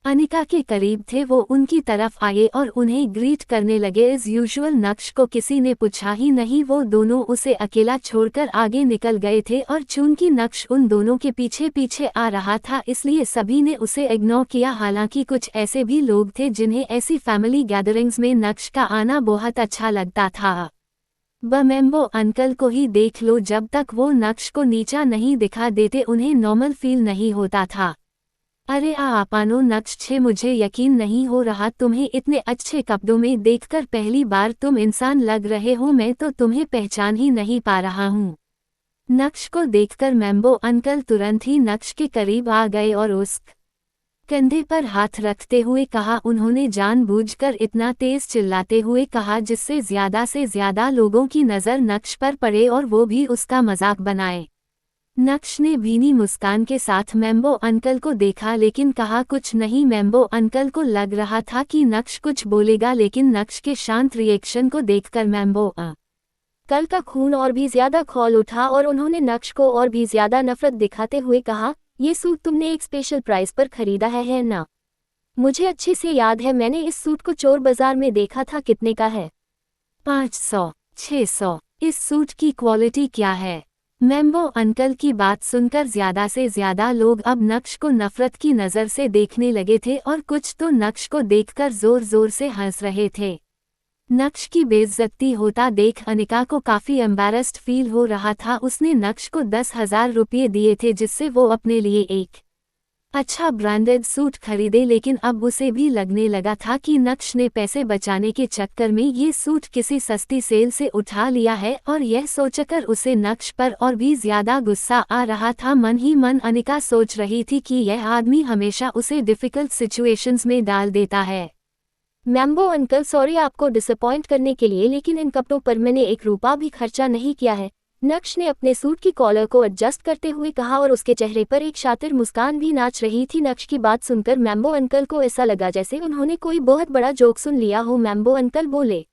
अनिका के करीब थे वो उनकी तरफ आए और उन्हें ग्रीट करने लगे। एज यूजुअल नक्श को किसी ने पूछा ही नहीं, वो दोनों उसे अकेला छोड़कर आगे निकल गए थे और चूंकि नक्श उन दोनों के पीछे पीछे आ रहा था इसलिए सभी ने उसे इग्नोर किया। हालांकि कुछ ऐसे भी लोग थे जिन्हें ऐसी फैमिली गैदरिंग्स में नक्श का आना बहुत अच्छा लगता था। बमेम्बो अंकल को ही देख लो, जब तक वो नक्श को नीचा नहीं दिखा देते उन्हें नॉर्मल फील नहीं होता था। अरे आपानो नक्श छे, मुझे यकीन नहीं हो रहा तुम्हें इतने अच्छे कपड़ों में देखकर। पहली बार तुम इंसान लग रहे हो, मैं तो तुम्हें पहचान ही नहीं पा रहा हूँ। नक्श को देखकर मेम्बो अंकल तुरंत ही नक्श के करीब आ गए और उसके कंधे पर हाथ रखते हुए कहा। उन्होंने जानबूझकर इतना तेज चिल्लाते हुए कहा जिससे ज्यादा से ज्यादा लोगों की नज़र नक्श पर पड़े और वो भी उसका मजाक बनाए। नक्श ने भीनी मुस्कान के साथ मेम्बो अंकल को देखा लेकिन कहा कुछ नहीं। मेम्बो अंकल को लग रहा था कि नक्श कुछ बोलेगा, लेकिन नक्श के शांत रिएक्शन को देखकर मेम्बो अंकल का खून और भी ज्यादा खौल उठा और उन्होंने नक्श को और भी ज्यादा नफरत दिखाते हुए कहा, ये सूट तुमने एक स्पेशल प्राइस पर खरीदा है ना? मुझे अच्छे से याद है, मैंने इस सूट को चोर बाजार में देखा था। कितने का है? 500, 600। इस सूट की क्वालिटी क्या है? मेम्बो अंकल की बात सुनकर ज्यादा से ज्यादा लोग अब नक्श को नफरत की नज़र से देखने लगे थे और कुछ तो नक्श को देखकर जोर जोर से हंस रहे थे। नक्श की बेइज्जती होता देख अनिका को काफी एम्बैरेस्ड फील हो रहा था। उसने नक्श को 10,000 रुपये दिए थे जिससे वो अपने लिए एक अच्छा ब्रांडेड सूट खरीदे, लेकिन अब उसे भी लगने लगा था कि नक्श ने पैसे बचाने के चक्कर में ये सूट किसी सस्ती सेल से उठा लिया है और यह सोचकर उसे नक्श पर और भी ज्यादा गुस्सा आ रहा था। मन ही मन अनिका सोच रही थी कि यह आदमी हमेशा उसे डिफिकल्ट सिचुएशंस में डाल देता है। मेम्बो अंकल सॉरी आपको डिसअपॉइंट करने के लिए, लेकिन इन कपड़ों पर मैंने 1 रुपया भी खर्चा नहीं किया है। नक्श ने अपने सूट की कॉलर को एडजस्ट करते हुए कहा और उसके चेहरे पर एक शातिर मुस्कान भी नाच रही थी। नक्श की बात सुनकर मेम्बो अंकल को ऐसा लगा जैसे उन्होंने कोई बहुत बड़ा जोक सुन लिया हो। मेम्बो अंकल बोले,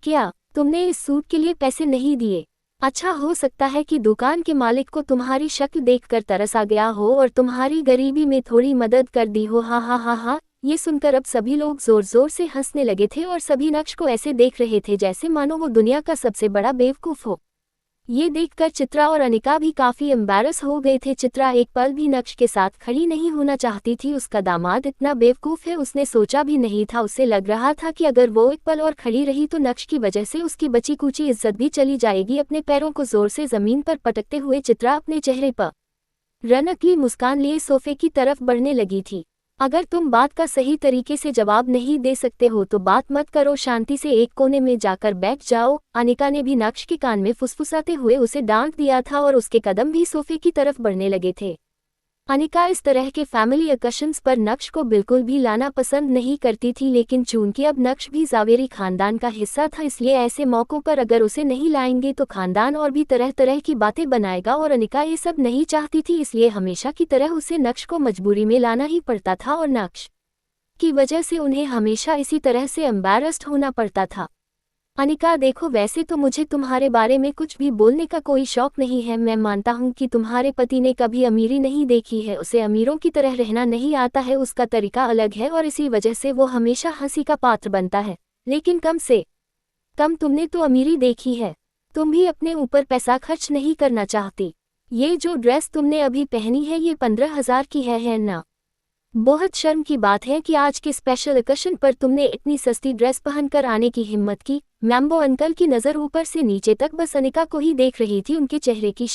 क्या तुमने इस सूट के लिए पैसे नहीं दिए? अच्छा, हो सकता है कि दुकान के मालिक को तुम्हारी शक्ल देखकर तरस आ गया हो और तुम्हारी गरीबी में थोड़ी मदद कर दी हो। हा हा हा हा। ये सुनकर अब सभी लोग जोर जोर से हंसने लगे थे और सभी नक्श को ऐसे देख रहे थे जैसे मानो वो दुनिया का सबसे बड़ा बेवकूफ हो। ये देखकर चित्रा और अनिका भी काफी एम्बैरस हो गए थे। चित्रा एक पल भी नक्श के साथ खड़ी नहीं होना चाहती थी। उसका दामाद इतना बेवकूफ है उसने सोचा भी नहीं था। उसे लग रहा था कि अगर वो एक पल और खड़ी रही तो नक्श की वजह से उसकी बची कुची इज्जत भी चली जाएगी। अपने पैरों को जोर से जमीन पर पटकते हुए चित्रा अपने चेहरे पर रौनकली मुस्कान लिए सोफे की तरफ बढ़ने लगी थी। अगर तुम बात का सही तरीके से जवाब नहीं दे सकते हो तो बात मत करो, शांति से एक कोने में जाकर बैठ जाओ। अनिका ने भी नक्श के कान में फुसफुसाते हुए उसे डांट दिया था और उसके कदम भी सोफे की तरफ बढ़ने लगे थे। अनिका इस तरह के फैमिली ओकेशंस पर नक्श को बिल्कुल भी लाना पसंद नहीं करती थी, लेकिन चूंकि अब नक्श भी जावेरी खानदान का हिस्सा था इसलिए ऐसे मौक़ों पर अगर उसे नहीं लाएंगे तो खानदान और भी तरह तरह की बातें बनाएगा और अनिका ये सब नहीं चाहती थी। इसलिए हमेशा की तरह उसे नक्श को मजबूरी में लाना ही पड़ता था और नक्श की वजह से उन्हें हमेशा इसी तरह से एम्बैरस्ड होना पड़ता था। अनिका देखो, वैसे तो मुझे तुम्हारे बारे में कुछ भी बोलने का कोई शौक नहीं है। मैं मानता हूँ कि तुम्हारे पति ने कभी अमीरी नहीं देखी है, उसे अमीरों की तरह रहना नहीं आता है, उसका तरीका अलग है और इसी वजह से वो हमेशा हंसी का पात्र बनता है। लेकिन कम से कम तुमने तो अमीरी देखी है, तुम भी अपने ऊपर पैसा खर्च नहीं करना चाहती। ये जो ड्रेस तुमने अभी पहनी है ये 15,000 की है ना? बहुत शर्म की बात है कि आज के स्पेशल ओकेशन पर तुमने इतनी सस्ती ड्रेस पहनकर आने की हिम्मत की। मेम्बो अंकल की नज़र ऊपर से नीचे तक बस अनिका को ही देख रही थी। उनके चेहरे की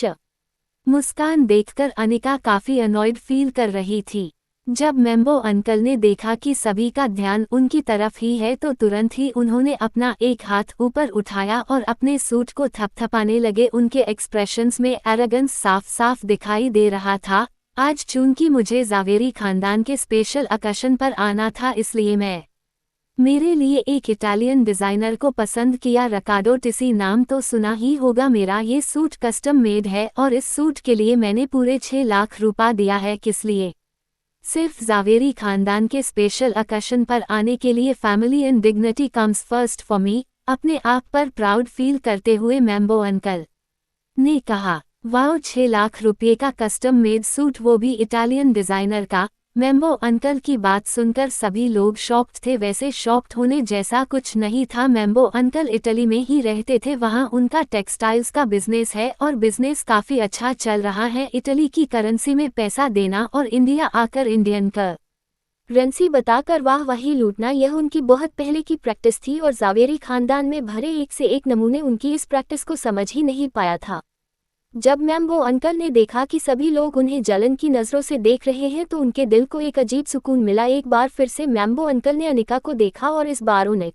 मुस्कान देखकर अनिका काफी अनॉयड फील कर रही थी। जब मेम्बो अंकल ने देखा कि सभी का ध्यान उनकी तरफ ही है तो तुरंत ही उन्होंने अपना एक हाथ ऊपर उठाया और अपने सूट को थपथपाने लगे। उनके एक्सप्रेशंस में एरोगेंस साफ साफ दिखाई दे रहा था। आज चूंकि मुझे जावेरी खानदान के स्पेशल ओकेशन पर आना था इसलिए मैं मेरे लिए एक इटालियन डिज़ाइनर को पसंद किया। रिकार्डो टिसी नाम तो सुना ही होगा। मेरा ये सूट कस्टम मेड है और इस सूट के लिए मैंने पूरे 6 लाख रुपया दिया है। किस लिए? सिर्फ जावेरी खानदान के स्पेशल ओकेशन पर आने के लिए। Family and dignity comes first for me. अपने आप पर प्राउड फील करते हुए मेम्बो अंकल ने कहा। वाओ, 6 लाख रुपये का कस्टम मेड सूट, वो भी इटालियन डिज़ाइनर का। मैम्बो अंकल की बात सुनकर सभी लोग शॉक्ड थे। वैसे शॉक्ड होने जैसा कुछ नहीं था। मैम्बो अंकल इटली में ही रहते थे, वहां उनका टेक्सटाइल्स का बिजनेस है और बिजनेस काफी अच्छा चल रहा है। इटली की करेंसी में पैसा देना और इंडिया आकर इंडियन करेंसी बताकर वाह वही लूटना, यह उनकी बहुत पहले की प्रैक्टिस थी और जावेरी खानदान में भरे एक से एक नमूने उनकी इस प्रैक्टिस को समझ ही नहीं पाया था। जब मैम्बो अंकल ने देखा कि सभी लोग उन्हें जलन की नज़रों से देख रहे हैं तो उनके दिल को एक अजीब सुकून मिला। एक बार फिर से मैम्बो अंकल ने अनिका को देखा और इस बार उनकी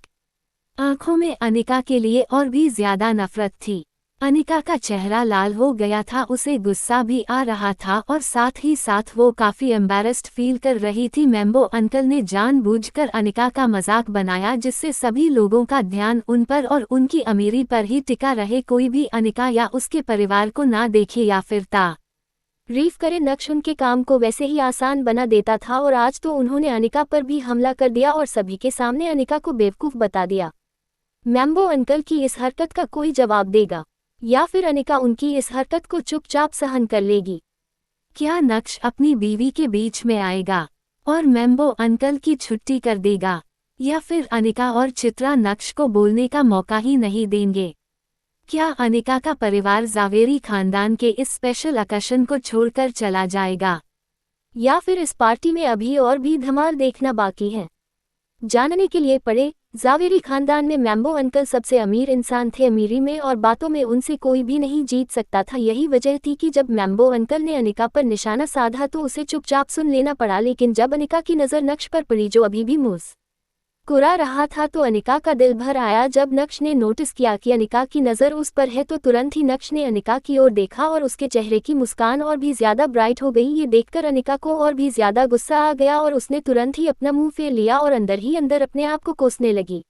आंखों में अनिका के लिए और भी ज्यादा नफरत थी। अनिका का चेहरा लाल हो गया था, उसे गुस्सा भी आ रहा था और साथ ही साथ वो काफी एम्बैरेस्ड फील कर रही थी। मैम्बो अंकल ने जानबूझकर अनिका का मजाक बनाया जिससे सभी लोगों का ध्यान उन पर और उनकी अमीरी पर ही टिका रहे, कोई भी अनिका या उसके परिवार को ना देखे या फिर तारीफ करे। नक्श उनके काम को वैसे ही आसान बना देता था और आज तो उन्होंने अनिका पर भी हमला कर दिया और सभी के सामने अनिका को बेवकूफ़ बता दिया। मैम्बो अंकल की इस हरकत का कोई जवाब देगा या फिर अनिका उनकी इस हरकत को चुपचाप सहन कर लेगी? क्या नक्श अपनी बीवी के बीच में आएगा और मैम्बो अंकल की छुट्टी कर देगा, या फिर अनिका और चित्रा नक्श को बोलने का मौका ही नहीं देंगे? क्या अनिका का परिवार जावेरी खानदान के इस स्पेशल आकर्षण को छोड़कर चला जाएगा, या फिर इस पार्टी में अभी और भी धमाल देखना बाकी है? जानने के लिए पढ़े। जावेरी खानदान में मैम्बो अंकल सबसे अमीर इंसान थे। अमीरी में और बातों में उनसे कोई भी नहीं जीत सकता था। यही वजह थी कि जब मैम्बो अंकल ने अनिका पर निशाना साधा तो उसे चुपचाप सुन लेना पड़ा। लेकिन जब अनिका की नज़र नक्श पर पड़ी जो अभी भी मुस्कुरा रहा था तो अनिका का दिल भर आया। जब नक्श ने नोटिस किया कि अनिका की नज़र उस पर है तो तुरंत ही नक्श ने अनिका की ओर देखा और उसके चेहरे की मुस्कान और भी ज़्यादा ब्राइट हो गई। ये देखकर अनिका को और भी ज़्यादा गुस्सा आ गया और उसने तुरंत ही अपना मुंह फेर लिया और अंदर ही अंदर अपने आप को कोसने लगी।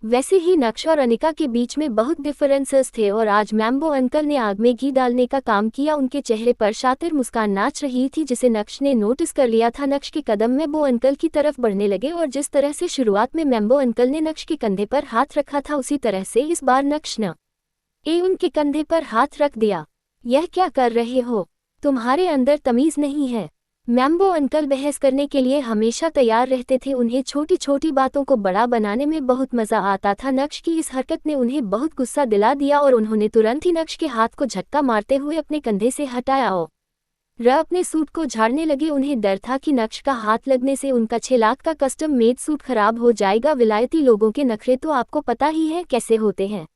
वैसे ही नक्श और अनिका के बीच में बहुत डिफरेंसेस थे और आज मैम्बो अंकल ने आग में घी डालने का काम किया। उनके चेहरे पर शातिर मुस्कान नाच रही थी जिसे नक्श ने नोटिस कर लिया था। नक्श के कदम मैम्बो अंकल की तरफ बढ़ने लगे और जिस तरह से शुरुआत में मैम्बो अंकल ने नक्श के कंधे पर हाथ रखा था उसी तरह से इस बार नक्श ने उनके कंधे पर हाथ रख दिया। यह क्या कर रहे हो? तुम्हारे अंदर तमीज़ नहीं है? मैम्बो अंकल बहस करने के लिए हमेशा तैयार रहते थे। उन्हें छोटी छोटी बातों को बड़ा बनाने में बहुत मज़ा आता था। नक्श की इस हरकत ने उन्हें बहुत गुस्सा दिला दिया और उन्होंने तुरंत ही नक्श के हाथ को झटका मारते हुए अपने कंधे से हटाया और अपने सूट को झाड़ने लगे। उन्हें डर था कि नक्श का हाथ लगने से उनका 6 लाख का कस्टम मेड सूट खराब हो जाएगा। विलायती लोगों के नखरे तो आपको पता ही है कैसे होते हैं।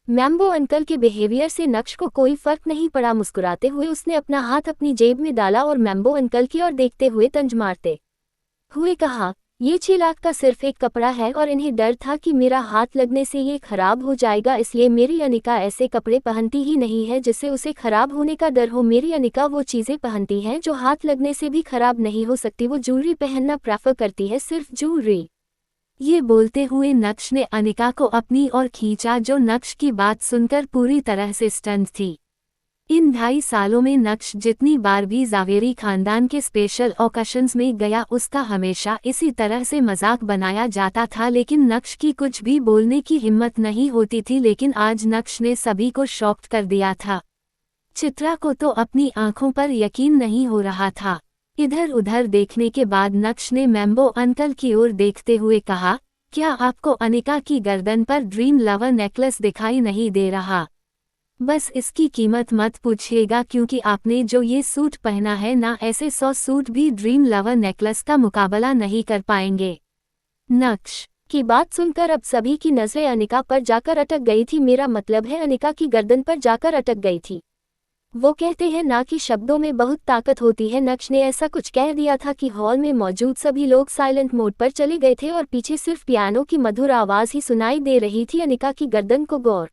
मैम्बो अंकल के बिहेवियर से नक्श को कोई फर्क नहीं पड़ा। मुस्कुराते हुए उसने अपना हाथ अपनी जेब में डाला और मैम्बो अंकल की ओर देखते हुए तंज मारते हुए कहा, ये 6 लाख का सिर्फ एक कपड़ा है और इन्हें डर था कि मेरा हाथ लगने से ये खराब हो जाएगा, इसलिए मेरी अनिका ऐसे कपड़े पहनती ही नहीं है जिससे उसे खराब होने का डर हो। मेरी अनिका वो चीज़ें पहनती हैं जो हाथ लगने से भी खराब नहीं हो सकती। वो ज्वेलरी पहनना प्रेफर करती है, सिर्फ ज्वेलरी। ये बोलते हुए नक्श ने अनिका को अपनी ओर खींचा जो नक्श की बात सुनकर पूरी तरह से स्टन्ड थी। इन 2.5 सालों में नक्श जितनी बार भी जावेरी खानदान के स्पेशल ओकेशंस में गया उसका हमेशा इसी तरह से मजाक बनाया जाता था, लेकिन नक्श की कुछ भी बोलने की हिम्मत नहीं होती थी। लेकिन आज नक्श ने सभी को शॉक्ड कर दिया था। चित्रा को तो अपनी आंखों पर यकीन नहीं हो रहा था। इधर उधर देखने के बाद नक्श ने मैम्बो अंकल की ओर देखते हुए कहा, क्या आपको अनिका की गर्दन पर ड्रीम लवर नेकलेस दिखाई नहीं दे रहा? बस इसकी कीमत मत पूछिएगा क्योंकि आपने जो ये सूट पहना है ना, ऐसे 100 सूट भी ड्रीम लवर नेकलेस का मुकाबला नहीं कर पाएंगे। नक्श की बात सुनकर अब सभी की नजरें अनिका पर जाकर अटक गई थी। मेरा मतलब है अनिका की गर्दन पर जाकर अटक गई थी। वो कहते हैं ना कि शब्दों में बहुत ताकत होती है। नक्श ने ऐसा कुछ कह दिया था कि हॉल में मौजूद सभी लोग साइलेंट मोड पर चले गए थे और पीछे सिर्फ पियानो की मधुर आवाज़ ही सुनाई दे रही थी। अनिका की गर्दन को गौर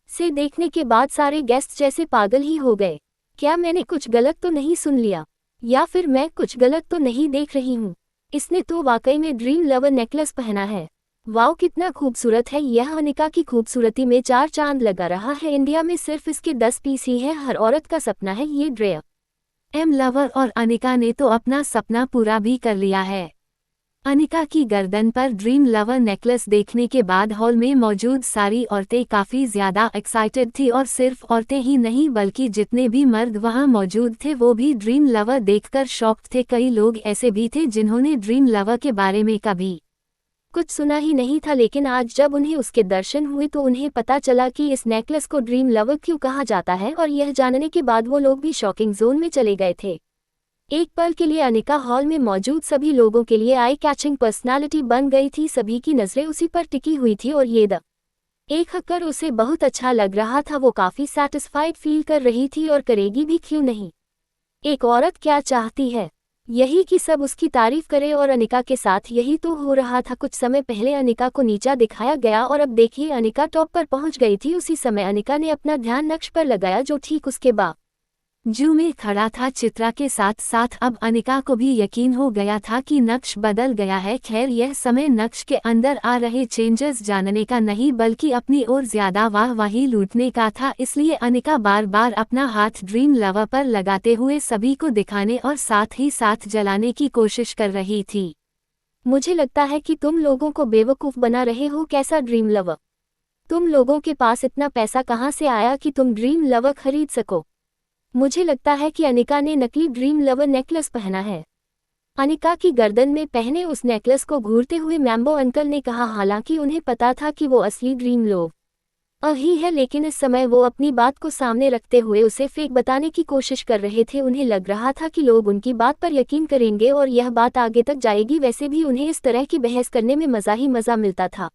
से देखने के बाद सारे गेस्ट जैसे पागल ही हो गए। क्या मैंने कुछ गलत तो नहीं सुन लिया, या फिर मैं कुछ गलत तो नहीं देख रही हूँ? इसने तो वाकई में ड्रीम लवर नेकलेस पहना है। वाओ, कितना खूबसूरत है यह। अनिका की खूबसूरती में 4 चांद लगा रहा है। इंडिया में सिर्फ इसके 10 पीस ही हैं। हर औरत का सपना है ये ड्रेम लवर और अनिका ने तो अपना सपना पूरा भी कर लिया है। अनिका की गर्दन पर ड्रीम लवर नेकलेस देखने के बाद हॉल में मौजूद सारी औरतें काफ़ी ज़्यादा एक्साइटेड थी और सिर्फ औरतें ही नहीं बल्कि जितने भी मर्द वहां मौजूद थे वो भी ड्रीम लवर देखकर शॉक्ड थे। कई लोग ऐसे भी थे जिन्होंने ड्रीम लवर के बारे में कभी कुछ सुना ही नहीं था, लेकिन आज जब उन्हें उसके दर्शन हुए तो उन्हें पता चला कि इस नेकलेस को ड्रीम लवर क्यों कहा जाता है, और यह जानने के बाद वो लोग भी शॉकिंग जोन में चले गए थे। एक पल के लिए अनिका हॉल में मौजूद सभी लोगों के लिए आई कैचिंग पर्सनालिटी बन गई थी। सभी की नजरें उसी पर टिकी हुई थी और ये एक हक्कर उसे बहुत अच्छा लग रहा था। वो काफी सैटिस्फाइड फील कर रही थी और करेगी भी, क्यों नहीं। एक औरत क्या चाहती है, यही कि सब उसकी तारीफ करे, और अनिका के साथ यही तो हो रहा था। कुछ समय पहले अनिका को नीचा दिखाया गया और अब देखिए अनिका टॉप पर पहुंच गई थी। उसी समय अनिका ने अपना ध्यान नक्श पर लगाया जो ठीक उसके बाजू में खड़ा था। चित्रा के साथ साथ अब अनिका को भी यकीन हो गया था कि नक्श बदल गया है। खैर यह समय नक्श के अंदर आ रहे चेंजेस जानने का नहीं बल्कि अपनी ओर ज्यादा वाहवाही लूटने का था। इसलिए अनिका बार बार अपना हाथ ड्रीम लवर पर लगाते हुए सभी को दिखाने और साथ ही साथ जलाने की कोशिश कर रही थी। मुझे लगता है कि तुम लोगों को बेवकूफ़ बना रहे हो। कैसा ड्रीम लवर? तुम लोगों के पास इतना पैसा कहाँ से आया कि तुम ड्रीम लवर खरीद सको? मुझे लगता है कि अनिका ने नकली ड्रीम लवर नेकलेस पहना है। अनिका की गर्दन में पहने उस नेकलेस को घूरते हुए मैम्बो अंकल ने कहा। हालांकि उन्हें पता था कि वो असली ड्रीम लवर ही है, लेकिन इस समय वो अपनी बात को सामने रखते हुए उसे फेक बताने की कोशिश कर रहे थे। उन्हें लग रहा था कि लोग उनकी बात पर यकीन करेंगे और यह बात आगे तक जाएगी। वैसे भी उन्हें इस तरह की बहस करने में मज़ा ही मज़ा मिलता था।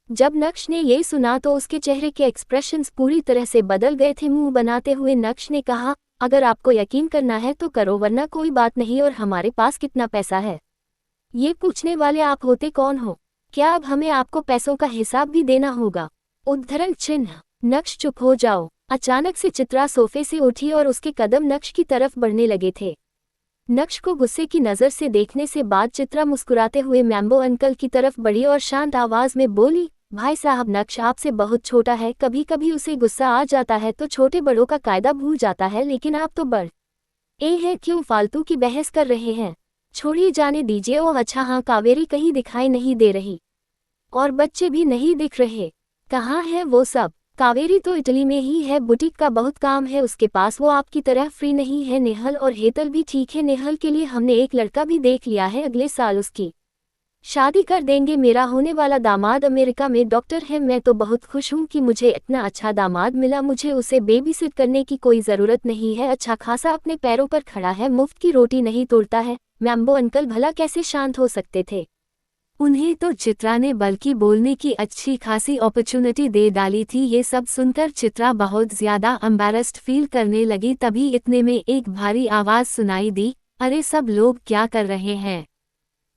जब नक्श ने ये सुना तो उसके चेहरे के एक्सप्रेशंस पूरी तरह से बदल गए थे। मुंह बनाते हुए नक्श ने कहा, अगर आपको यकीन करना है तो करो, वरना कोई बात नहीं। और हमारे पास कितना पैसा है, ये पूछने वाले आप होते कौन हो? क्या अब हमें आपको पैसों का हिसाब भी देना होगा? उद्धरण चिन्ह। नक्श चुप हो जाओ। अचानक से चित्रा सोफे से उठी और उसके कदम नक्श की तरफ बढ़ने लगे थे। नक्श को गुस्से की नज़र से देखने से बाद चित्रा मुस्कुराते हुए मैम्बो अंकल की तरफ बढ़ी और शांत आवाज में बोली, भाई साहब नक्श आपसे बहुत छोटा है, कभी कभी उसे गुस्सा आ जाता है तो छोटे बड़ों का कायदा भूल जाता है, लेकिन आप तो बड़ हैं, क्यों फालतू की बहस कर रहे हैं? छोड़िए, जाने दीजिए। ओह अच्छा हाँ, कावेरी कहीं दिखाई नहीं दे रही और बच्चे भी नहीं दिख रहे। कहाँ है वो सब? कावेरी तो इटली में ही है, बुटीक का बहुत काम है उसके पास, वो आपकी तरह फ्री नहीं है। नेहल और हेतल भी ठीक है। नेहल के लिए हमने एक लड़का भी देख लिया है, अगले साल उसकी शादी कर देंगे। मेरा होने वाला दामाद अमेरिका में डॉक्टर है। मैं तो बहुत खुश हूँ कि मुझे इतना अच्छा दामाद मिला। मुझे उसे बेबीसिट करने की कोई ज़रूरत नहीं है। अच्छा खासा अपने पैरों पर खड़ा है, मुफ्त की रोटी नहीं तोड़ता है। मैम्बो अंकल भला कैसे शांत हो सकते थे? उन्हें तो चित्रा ने बल्कि बोलने की अच्छी खासी अपॉर्चुनिटी दे डाली थी। ये सब सुनकर चित्रा बहुत ज्यादा एम्बैरेस्ड फील करने लगी। तभी इतने में एक भारी आवाज सुनाई दी, अरे सब लोग क्या कर रहे हैं?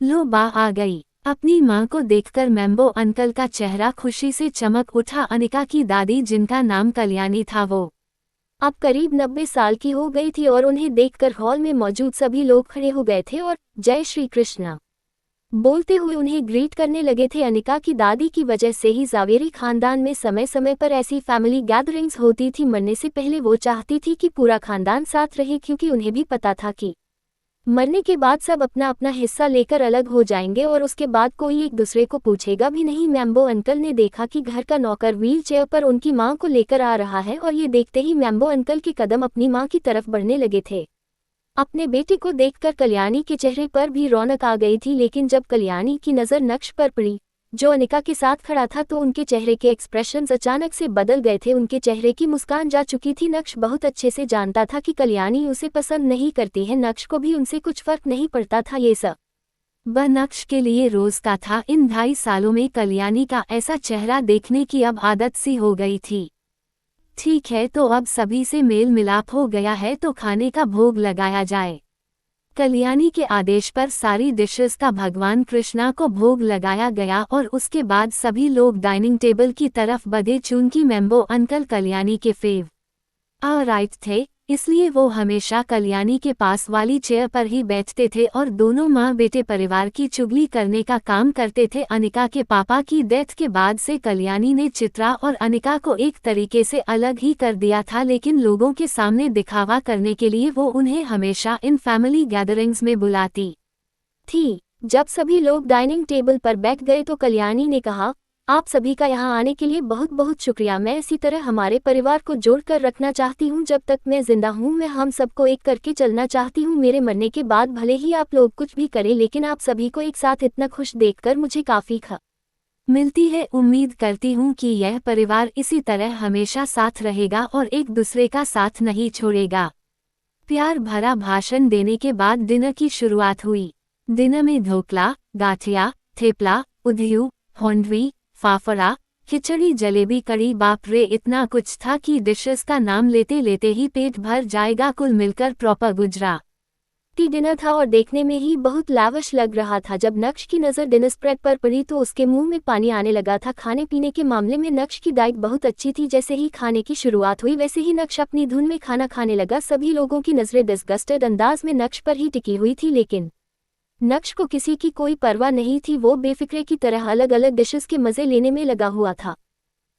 लो बा आ गई। अपनी माँ को देखकर मैम्बो अंकल का चेहरा खुशी से चमक उठा। अनिका की दादी जिनका नाम कल्याणी था वो अब करीब 90 साल की हो गई थी और उन्हें देखकर हॉल में मौजूद सभी लोग खड़े हो गए थे और जय श्री कृष्णा बोलते हुए उन्हें ग्रीट करने लगे थे। अनिका की दादी की वजह से ही जावेरी खानदान में समय समय पर ऐसी फैमिली गैदरिंग्स होती थी। मरने से पहले वो चाहती थी कि पूरा खानदान साथ रहे, क्योंकि उन्हें भी पता था कि मरने के बाद सब अपना अपना हिस्सा लेकर अलग हो जाएंगे और उसके बाद कोई एक दूसरे को पूछेगा भी नहीं। मैम्बो अंकल ने देखा कि घर का नौकर व्हील चेयर पर उनकी मां को लेकर आ रहा है और ये देखते ही मैम्बो अंकल के कदम अपनी मां की तरफ बढ़ने लगे थे। अपने बेटे को देखकर कल्याणी के चेहरे पर भी रौनक आ गई थी, लेकिन जब कल्याणी की नज़र नक्श पर पड़ी जो अनिका के साथ खड़ा था तो उनके चेहरे के एक्सप्रेशंस अचानक से बदल गए थे। उनके चेहरे की मुस्कान जा चुकी थी। नक्श बहुत अच्छे से जानता था कि कल्याणी उसे पसंद नहीं करती है। नक्श को भी उनसे कुछ फर्क नहीं पड़ता था। ये सब नक्श के लिए रोज का था। इन 2.5 सालों में कल्याणी का ऐसा चेहरा देखने की अब आदत सी हो गई थी। ठीक है, तो अब सभी से मेल मिलाप हो गया है तो खाने का भोग लगाया जाए। कल्याणी के आदेश पर सारी डिशेस का भगवान कृष्णा को भोग लगाया गया और उसके बाद सभी लोग डाइनिंग टेबल की तरफ बढ़े। चूंकि मैम्बो अंकल कल्याणी के फेवरेट थे, इसलिए वो हमेशा कल्याणी के पास वाली चेयर पर ही बैठते थे और दोनों माँ बेटे परिवार की चुगली करने का काम करते थे। अनिका के पापा की डेथ के बाद से कल्याणी ने चित्रा और अनिका को एक तरीके से अलग ही कर दिया था, लेकिन लोगों के सामने दिखावा करने के लिए वो उन्हें हमेशा इन फैमिली गैदरिंग्स में बुलाती थी। जब सभी लोग डाइनिंग टेबल पर बैठ गए तो कल्याणी ने कहा, आप सभी का यहाँ आने के लिए बहुत बहुत शुक्रिया। मैं इसी तरह हमारे परिवार को जोड़कर रखना चाहती हूँ। जब तक मैं जिंदा हूँ मैं हम सबको एक करके चलना चाहती हूँ। मेरे मरने के बाद भले ही आप लोग कुछ भी करें, लेकिन आप सभी को एक साथ इतना खुश देखकर मुझे काफ़ी मिलती है। उम्मीद करती हूँ कि यह परिवार इसी तरह हमेशा साथ रहेगा और एक दूसरे का साथ नहीं छोड़ेगा। प्यार भरा भाषण देने के बाद डिनर की शुरुआत हुई। डिनर में ढोकला, गाठिया, थेपला, उधियू, होंडवी, फाफड़ा, खिचड़ी, जलेबी, कड़ी, बाप रे इतना कुछ था कि डिशेस का नाम लेते लेते ही पेट भर जाएगा। कुल मिलकर प्रॉपर गुजराती डिनर था और देखने में ही बहुत लाविश लग रहा था। जब नक्श की नज़र डिनर स्प्रेड पर पड़ी तो उसके मुंह में पानी आने लगा था। खाने पीने के मामले में नक्श की डाइट बहुत अच्छी थी। जैसे ही खाने की शुरुआत हुई वैसे ही नक्श अपनी धुन में खाना खाने लगा। सभी लोगों की नज़रें डिस्गस्टेड अंदाज में नक्श पर ही टिकी हुई थी, लेकिन नक्श को किसी की कोई परवाह नहीं थी। वो बेफिक्रे की तरह अलग अलग डिशेस के मज़े लेने में लगा हुआ था।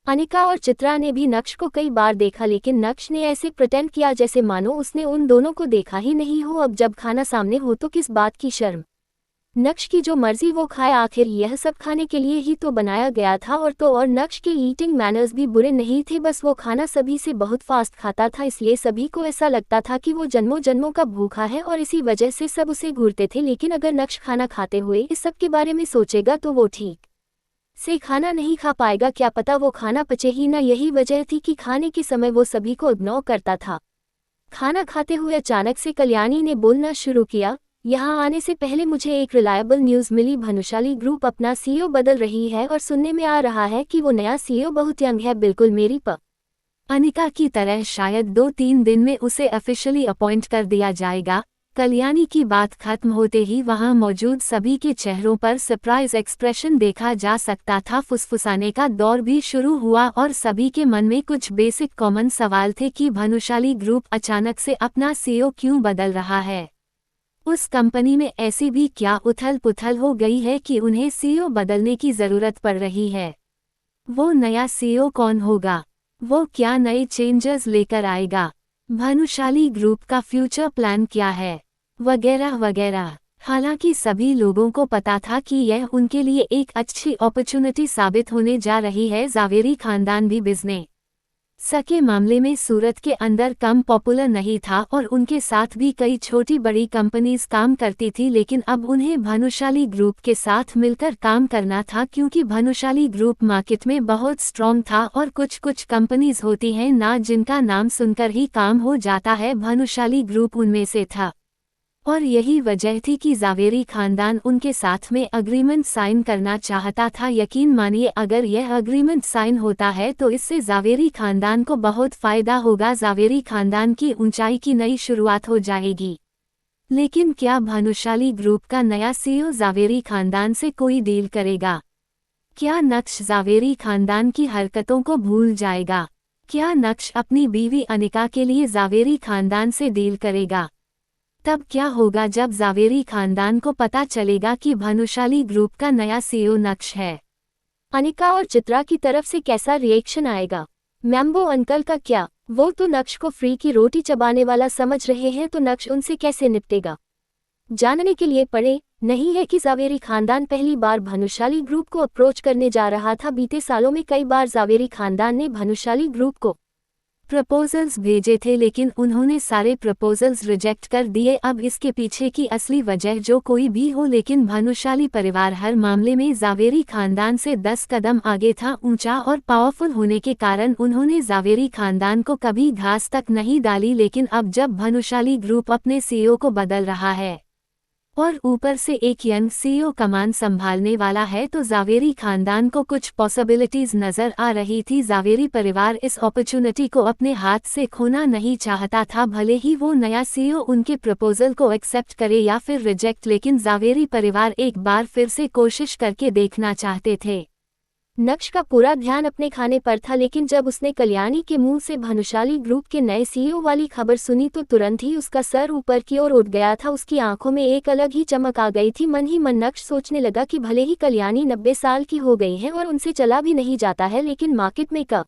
अनिका और चित्रा ने भी नक्श को कई बार देखा, लेकिन नक्श ने ऐसे प्रिटेंड किया जैसे मानो उसने उन दोनों को देखा ही नहीं हो। अब जब खाना सामने हो तो किस बात की शर्म। नक्श की जो मर्जी वो खाए, आखिर यह सब खाने के लिए ही तो बनाया गया था। और नक्श के ईटिंग मैनर्स भी बुरे नहीं थे, बस वो खाना सभी से बहुत फास्ट खाता था, इसलिए सभी को ऐसा लगता था कि वो जन्मों जन्मों का भूखा है और इसी वजह से सब उसे घूरते थे। लेकिन अगर नक्श खाना खाते हुए इस सब के बारे में सोचेगा तो वो ठीक से खाना नहीं खा पाएगा। क्या पता वो खाना पचे ही ना। यही वजह थी कि खाने के समय वो सभी को इग्नोर करता था। खाना खाते हुए अचानक से कल्याणी ने बोलना शुरू किया, यहाँ आने से पहले मुझे एक रिलायबल न्यूज़ मिली। भानुशाली ग्रुप अपना सीईओ बदल रही है और सुनने में आ रहा है कि वो नया सीईओ बहुत यंग है, बिल्कुल मेरी अनिका की तरह। शायद 2-3 दिन में उसे ऑफिशियली अपॉइंट कर दिया जाएगा। कल्याणी की बात खत्म होते ही वहां मौजूद सभी के चेहरों पर सरप्राइज एक्सप्रेशन देखा जा सकता था। फुसफुसाने का दौर भी शुरू हुआ और सभी के मन में कुछ बेसिक कॉमन सवाल थे कि भानुशाली ग्रुप अचानक से अपना सीईओ क्यों बदल रहा है। उस कंपनी में ऐसी भी क्या उथल पुथल हो गई है कि उन्हें सीईओ बदलने की जरूरत पड़ रही है। वो नया सीईओ कौन होगा, वो क्या नए चेंजेस लेकर आएगा, भानुशाली ग्रुप का फ्यूचर प्लान क्या है, वगैरह वगैरह। हालांकि सभी लोगों को पता था कि यह उनके लिए एक अच्छी अपॉर्चुनिटी साबित होने जा रही है। जावेरी खानदान भी बिजनेस के मामले में सूरत के अंदर कम पॉपुलर नहीं था और उनके साथ भी कई छोटी बड़ी कंपनीज काम करती थी, लेकिन अब उन्हें भानुशाली ग्रुप के साथ मिलकर काम करना था क्योंकि भानुशाली ग्रुप मार्केट में बहुत स्ट्रॉन्ग था। और कुछ कुछ कंपनीज होती हैं ना जिनका नाम सुनकर ही काम हो जाता है, भानुशाली ग्रुप उनमें से था। और यही वजह थी कि जावेरी खानदान उनके साथ में अग्रीमेंट साइन करना चाहता था। यकीन मानिए अगर यह अग्रीमेंट साइन होता है तो इससे जावेरी खानदान को बहुत फ़ायदा होगा। जावेरी खानदान की ऊंचाई की नई शुरुआत हो जाएगी। लेकिन क्या भानुशाली ग्रुप का नया सीईओ जावेरी खानदान से कोई डील करेगा? क्या नक्श जावेरी खानदान की हरकतों को भूल जाएगा? क्या नक्श अपनी बीवी अनिका के लिए जावेरी खानदान से डील करेगा? तब क्या होगा जब जावेरी खानदान को पता चलेगा कि भानुशाली ग्रुप का नया सीईओ नक्श है? अनिका और चित्रा की तरफ से कैसा रिएक्शन आएगा? मैम्बो अंकल का क्या? वो तो नक्श को फ्री की रोटी चबाने वाला समझ रहे हैं, तो नक्श उनसे कैसे निपटेगा? जानने के लिए पड़े नहीं है कि जावेरी खानदान पहली बार भानुशाली ग्रुप को अप्रोच करने जा रहा था। बीते सालों में कई बार जावेरी खानदान ने भानुशाली ग्रुप को प्रपोजल्स भेजे थे, लेकिन उन्होंने सारे प्रपोजल्स रिजेक्ट कर दिए। अब इसके पीछे की असली वजह जो कोई भी हो, लेकिन भानुशाली परिवार हर मामले में जावेरी खानदान से 10 कदम आगे था। ऊंचा और पावरफुल होने के कारण उन्होंने जावेरी खानदान को कभी घास तक नहीं डाली। लेकिन अब जब भानुशाली ग्रुप अपने सीईओ को बदल रहा है और ऊपर से एक यंग सीईओ कमान संभालने वाला है, तो जावेरी खानदान को कुछ पॉसिबिलिटीज नजर आ रही थी। जावेरी परिवार इस अपॉर्चुनिटी को अपने हाथ से खोना नहीं चाहता था, भले ही वो नया सीईओ उनके प्रपोजल को एक्सेप्ट करे या फिर रिजेक्ट। लेकिन जावेरी परिवार एक बार फिर से कोशिश करके देखना चाहते थे। नक्श का पूरा ध्यान अपने खाने पर था, लेकिन जब उसने कल्याणी के मुंह से भानुशाली ग्रुप के नए सीईओ वाली खबर सुनी तो तुरंत ही उसका सर ऊपर की ओर उठ गया था। उसकी आंखों में एक अलग ही चमक आ गई थी। मन ही मन नक्श सोचने लगा कि भले ही कल्याणी 90 साल की हो गई है और उनसे चला भी नहीं जाता है, लेकिन मार्केट में कब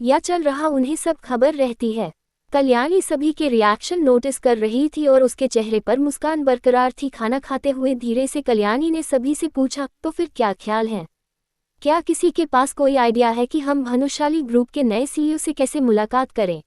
या चल रहा उन्हें सब खबर रहती है। कल्याणी सभी के रिएक्शन नोटिस कर रही थी और उसके चेहरे पर मुस्कान बरकरार थी। खाना खाते हुए धीरे से कल्याणी ने सभी से पूछा, तो फिर क्या ख्याल है? क्या किसी के पास कोई आइडिया है कि हम भानुशाली ग्रुप के नए सीईओ से कैसे मुलाकात करें?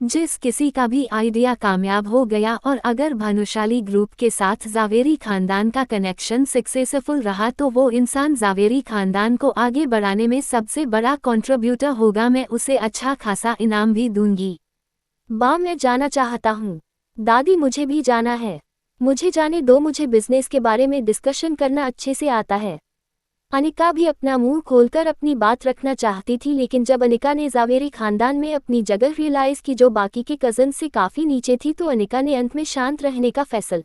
जिस किसी का भी आइडिया कामयाब हो गया और अगर भानुशाली ग्रुप के साथ जावेरी खानदान का कनेक्शन सक्सेसफुल रहा तो वो इंसान जावेरी खानदान को आगे बढ़ाने में सबसे बड़ा कंट्रीब्यूटर होगा। मैं उसे अच्छा खासा इनाम भी दूंगी। मैं जाना चाहता हूँ। दादी मुझे भी जाना है। मुझे जाने दो, मुझे बिजनेस के बारे में डिस्कशन करना अच्छे से आता है। अनिका भी अपना मुंह खोलकर अपनी बात रखना चाहती थी, लेकिन जब अनिका ने जावेरी खानदान में अपनी जगह रियलाइज की जो बाकी के कजन से काफ़ी नीचे थी, तो अनिका ने अंत में शांत रहने का फैसला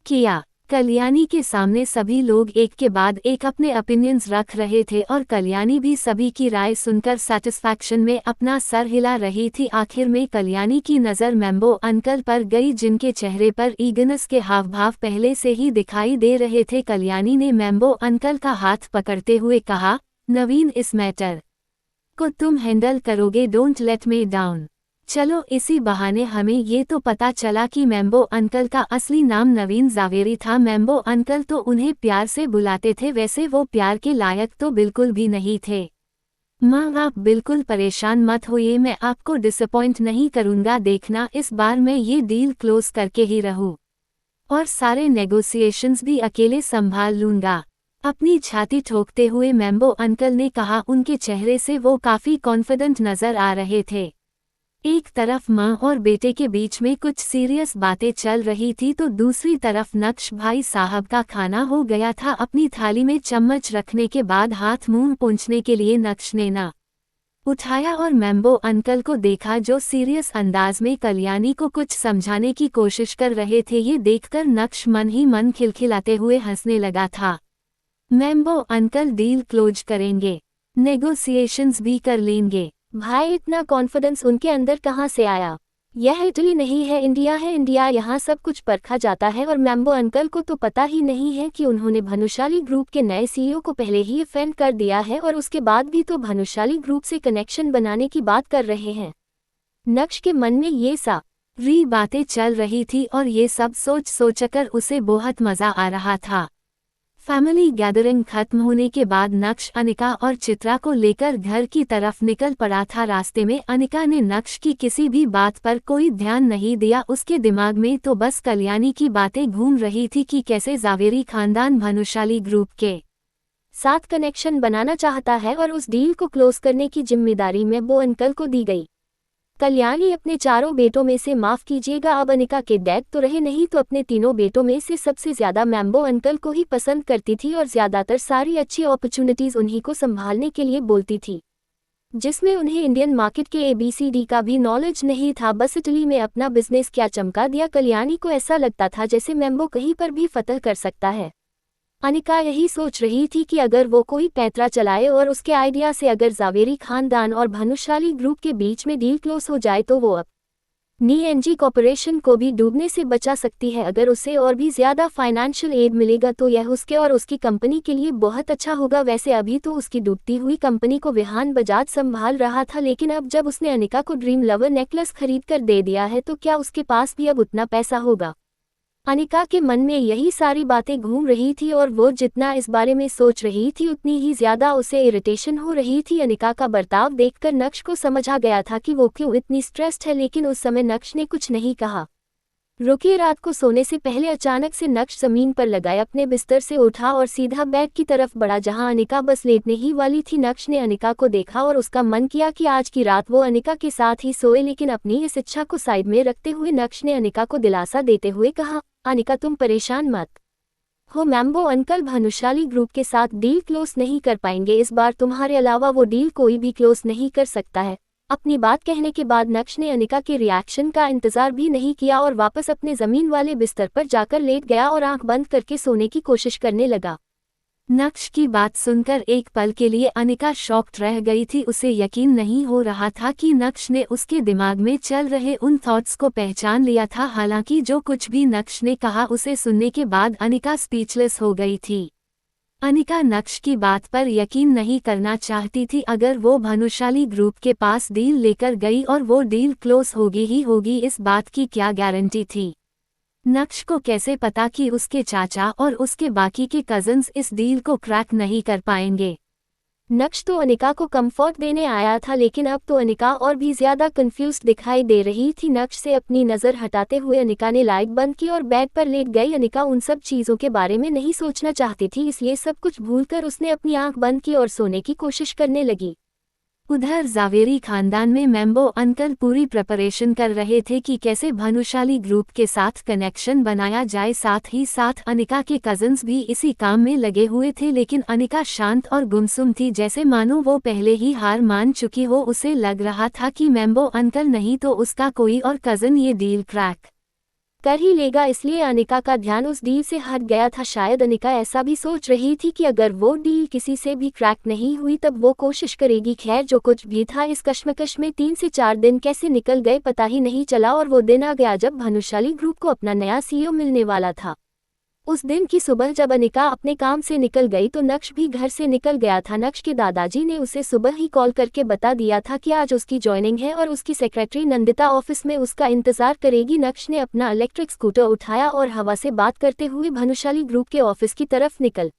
किया। कल्याणी के सामने सभी लोग एक के बाद एक अपने ओपिनियंस रख रहे थे और कल्याणी भी सभी की राय सुनकर सेटिस्फैक्शन में अपना सर हिला रही थी। आखिर में कल्याणी की नज़र मैम्बो अंकल पर गई, जिनके चेहरे पर ईगनेस के हाव भाव पहले से ही दिखाई दे रहे थे। कल्याणी ने मैम्बो अंकल का हाथ पकड़ते हुए कहा, नवीन, इस मैटर को तुम हैंडल करोगे, डोंट लेट मी डाउन। चलो, इसी बहाने हमें ये तो पता चला कि मैम्बो अंकल का असली नाम नवीन जावेरी था। मैम्बो अंकल तो उन्हें प्यार से बुलाते थे, वैसे वो प्यार के लायक तो बिल्कुल भी नहीं थे। माँ, आप बिल्कुल परेशान मत होइए, मैं आपको डिसअपॉइंट नहीं करूँगा। देखना, इस बार मैं ये डील क्लोज करके ही रहूँ और सारे नेगोशिएशंस भी अकेले संभाल लूँगा। अपनी छाती ठोकते हुए मैम्बो अंकल ने कहा। उनके चेहरे से वो काफ़ी कॉन्फिडेंट नज़र आ रहे थे। एक तरफ माँ और बेटे के बीच में कुछ सीरियस बातें चल रही थी तो दूसरी तरफ नक्श भाई साहब का खाना हो गया था। अपनी थाली में चम्मच रखने के बाद हाथ मुंह पोंछने के लिए नक्श ने ना उठाया और मैम्बो अंकल को देखा, जो सीरियस अंदाज में कल्याणी को कुछ समझाने की कोशिश कर रहे थे। ये देखकर नक्श मन ही मन खिलखिलाते हुए हंसने लगा था। मैम्बो अंकल डील क्लोज करेंगे, नेगोशिएशंस भी कर लेंगे। भाई, इतना कॉन्फिडेंस उनके अंदर कहाँ से आया? यह इटली नहीं है, इंडिया है। इंडिया, यहाँ सब कुछ परखा जाता है। और मैम्बो अंकल को तो पता ही नहीं है कि उन्होंने भानुशाली ग्रुप के नए सीईओ को पहले ही ऑफेंड कर दिया है और उसके बाद भी तो भानुशाली ग्रुप से कनेक्शन बनाने की बात कर रहे हैं। नक्श के मन में ये सारी बातें चल रही थी और ये सब सोचकर उसे बहुत मज़ा आ रहा था। फैमिली गैदरिंग खत्म होने के बाद नक्श अनिका और चित्रा को लेकर घर की तरफ निकल पड़ा था। रास्ते में अनिका ने नक्श की किसी भी बात पर कोई ध्यान नहीं दिया। उसके दिमाग में तो बस कल्याणी की बातें घूम रही थी कि कैसे जावेरी खानदान भानुशाली ग्रुप के साथ कनेक्शन बनाना चाहता है और उस डील को क्लोज करने की जिम्मेदारी मैम्बो अंकल को दी गई। कल्याणी अपने चारों बेटों में से, माफ कीजिएगा, अब अनिका के डैड तो रहे नहीं, तो अपने तीनों बेटों में से सबसे ज्यादा मैम्बो अंकल को ही पसंद करती थी और ज्यादातर सारी अच्छी अपॉर्चुनिटीज उन्हीं को संभालने के लिए बोलती थी, जिसमें उन्हें इंडियन मार्केट के ABCD का भी नॉलेज नहीं था। बस इटली में अपना बिजनेस क्या चमका दिया। कल्याणी को ऐसा लगता था जैसे मैम्बो कहीं पर भी फतह कर सकता है। अनिका यही सोच रही थी कि अगर वो कोई पैतरा चलाए और उसके आइडिया से अगर जावेरी खानदान और भानुशाली ग्रुप के बीच में डील क्लोज हो जाए तो वो अपनी NG कॉर्पोरेशन को भी डूबने से बचा सकती है। अगर उसे और भी ज़्यादा फाइनेंशियल एड मिलेगा तो यह उसके और उसकी कंपनी के लिए बहुत अच्छा होगा। वैसे अभी तो उसकी डूबती हुई कंपनी को विहान बजाज संभाल रहा था, लेकिन अब जब उसने अनिका को ड्रीम लवर नेकलेस खरीद कर दे दिया है तो क्या उसके पास भी अब उतना पैसा होगा? अनिका के मन में यही सारी बातें घूम रही थी और वो जितना इस बारे में सोच रही थी उतनी ही ज्यादा उसे इरिटेशन हो रही थी। अनिका का बर्ताव देखकर नक्श को समझ आ गया था कि वो क्यों इतनी स्ट्रेस्ड है, लेकिन उस समय नक्श ने कुछ नहीं कहा। रुकिए, रात को सोने से पहले अचानक से नक्श जमीन पर लगाए अपने बिस्तर से उठा और सीधा बेड की तरफ बढ़ा जहां अनिका बस लेटने ही वाली थी। नक्श ने अनिका को देखा और उसका मन किया कि आज की रात वो अनिका के साथ ही सोए, लेकिन अपनी इस इच्छा को साइड में रखते हुए नक्श ने अनिका को दिलासा देते हुए कहा, अनिका, तुम परेशान मत हो। मैम्बो अंकल भानुशाली ग्रुप के साथ डील क्लोज नहीं कर पाएंगे। इस बार तुम्हारे अलावा वो डील कोई भी क्लोज नहीं कर सकता है। अपनी बात कहने के बाद नक्श ने अनिका के रिएक्शन का इंतजार भी नहीं किया और वापस अपने जमीन वाले बिस्तर पर जाकर लेट गया और आंख बंद करके सोने की कोशिश करने लगा। नक्श की बात सुनकर एक पल के लिए अनिका शॉक्ड रह गई थी। उसे यकीन नहीं हो रहा था कि नक्श ने उसके दिमाग में चल रहे उन थॉट्स को पहचान लिया था। हालांकि जो कुछ भी नक्श ने कहा उसे सुनने के बाद अनिका स्पीचलेस हो गई थी। अनिका नक्श की बात पर यकीन नहीं करना चाहती थी। अगर वो भानुशाली ग्रुप के पास डील लेकर गई और वो डील क्लोज होगी ही होगी, इस बात की क्या गारंटी थी। नक्श को कैसे पता कि उसके चाचा और उसके बाकी के कजन्स इस डील को क्रैक नहीं कर पाएंगे। नक्श तो अनिका को कंफर्ट देने आया था, लेकिन अब तो अनिका और भी ज्यादा कंफ्यूज्ड दिखाई दे रही थी। नक्श से अपनी नज़र हटाते हुए अनिका ने लाइट बंद की और बेड पर लेट गई। अनिका उन सब चीज़ों के बारे में नहीं सोचना चाहती थी, इसलिए सब कुछ भूलकर उसने अपनी आंख बंद की और सोने की कोशिश करने लगी। उधर जावेरी खानदान में मैम्बो अंकल पूरी प्रिपरेशन कर रहे थे कि कैसे भानुशाली ग्रुप के साथ कनेक्शन बनाया जाए। साथ ही साथ अनिका के कजिन्स भी इसी काम में लगे हुए थे, लेकिन अनिका शांत और गुमसुम थी, जैसे मानो वो पहले ही हार मान चुकी हो। उसे लग रहा था कि मैम्बो अंकल नहीं तो उसका कोई और कजिन ये डील क्रैक कर ही लेगा, इसलिए अनिका का ध्यान उस डील से हट गया था। शायद अनिका ऐसा भी सोच रही थी कि अगर वो डील किसी से भी क्रैक नहीं हुई तब वो कोशिश करेगी। खैर, जो कुछ भी था, इस कश्मकश में 3 से 4 दिन कैसे निकल गए पता ही नहीं चला और वो दिन आ गया जब भानुशाली ग्रुप को अपना नया सीईओ मिलने वाला था। उस दिन की सुबह जब अनिका अपने काम से निकल गई तो नक्श भी घर से निकल गया था। नक्श के दादाजी ने उसे सुबह ही कॉल करके बता दिया था कि आज उसकी ज्वाइनिंग है और उसकी सेक्रेटरी नंदिता ऑफिस में उसका इंतजार करेगी। नक्श ने अपना इलेक्ट्रिक स्कूटर उठाया और हवा से बात करते हुए भानुशाली ग्रुप के ऑफिस की तरफ निकल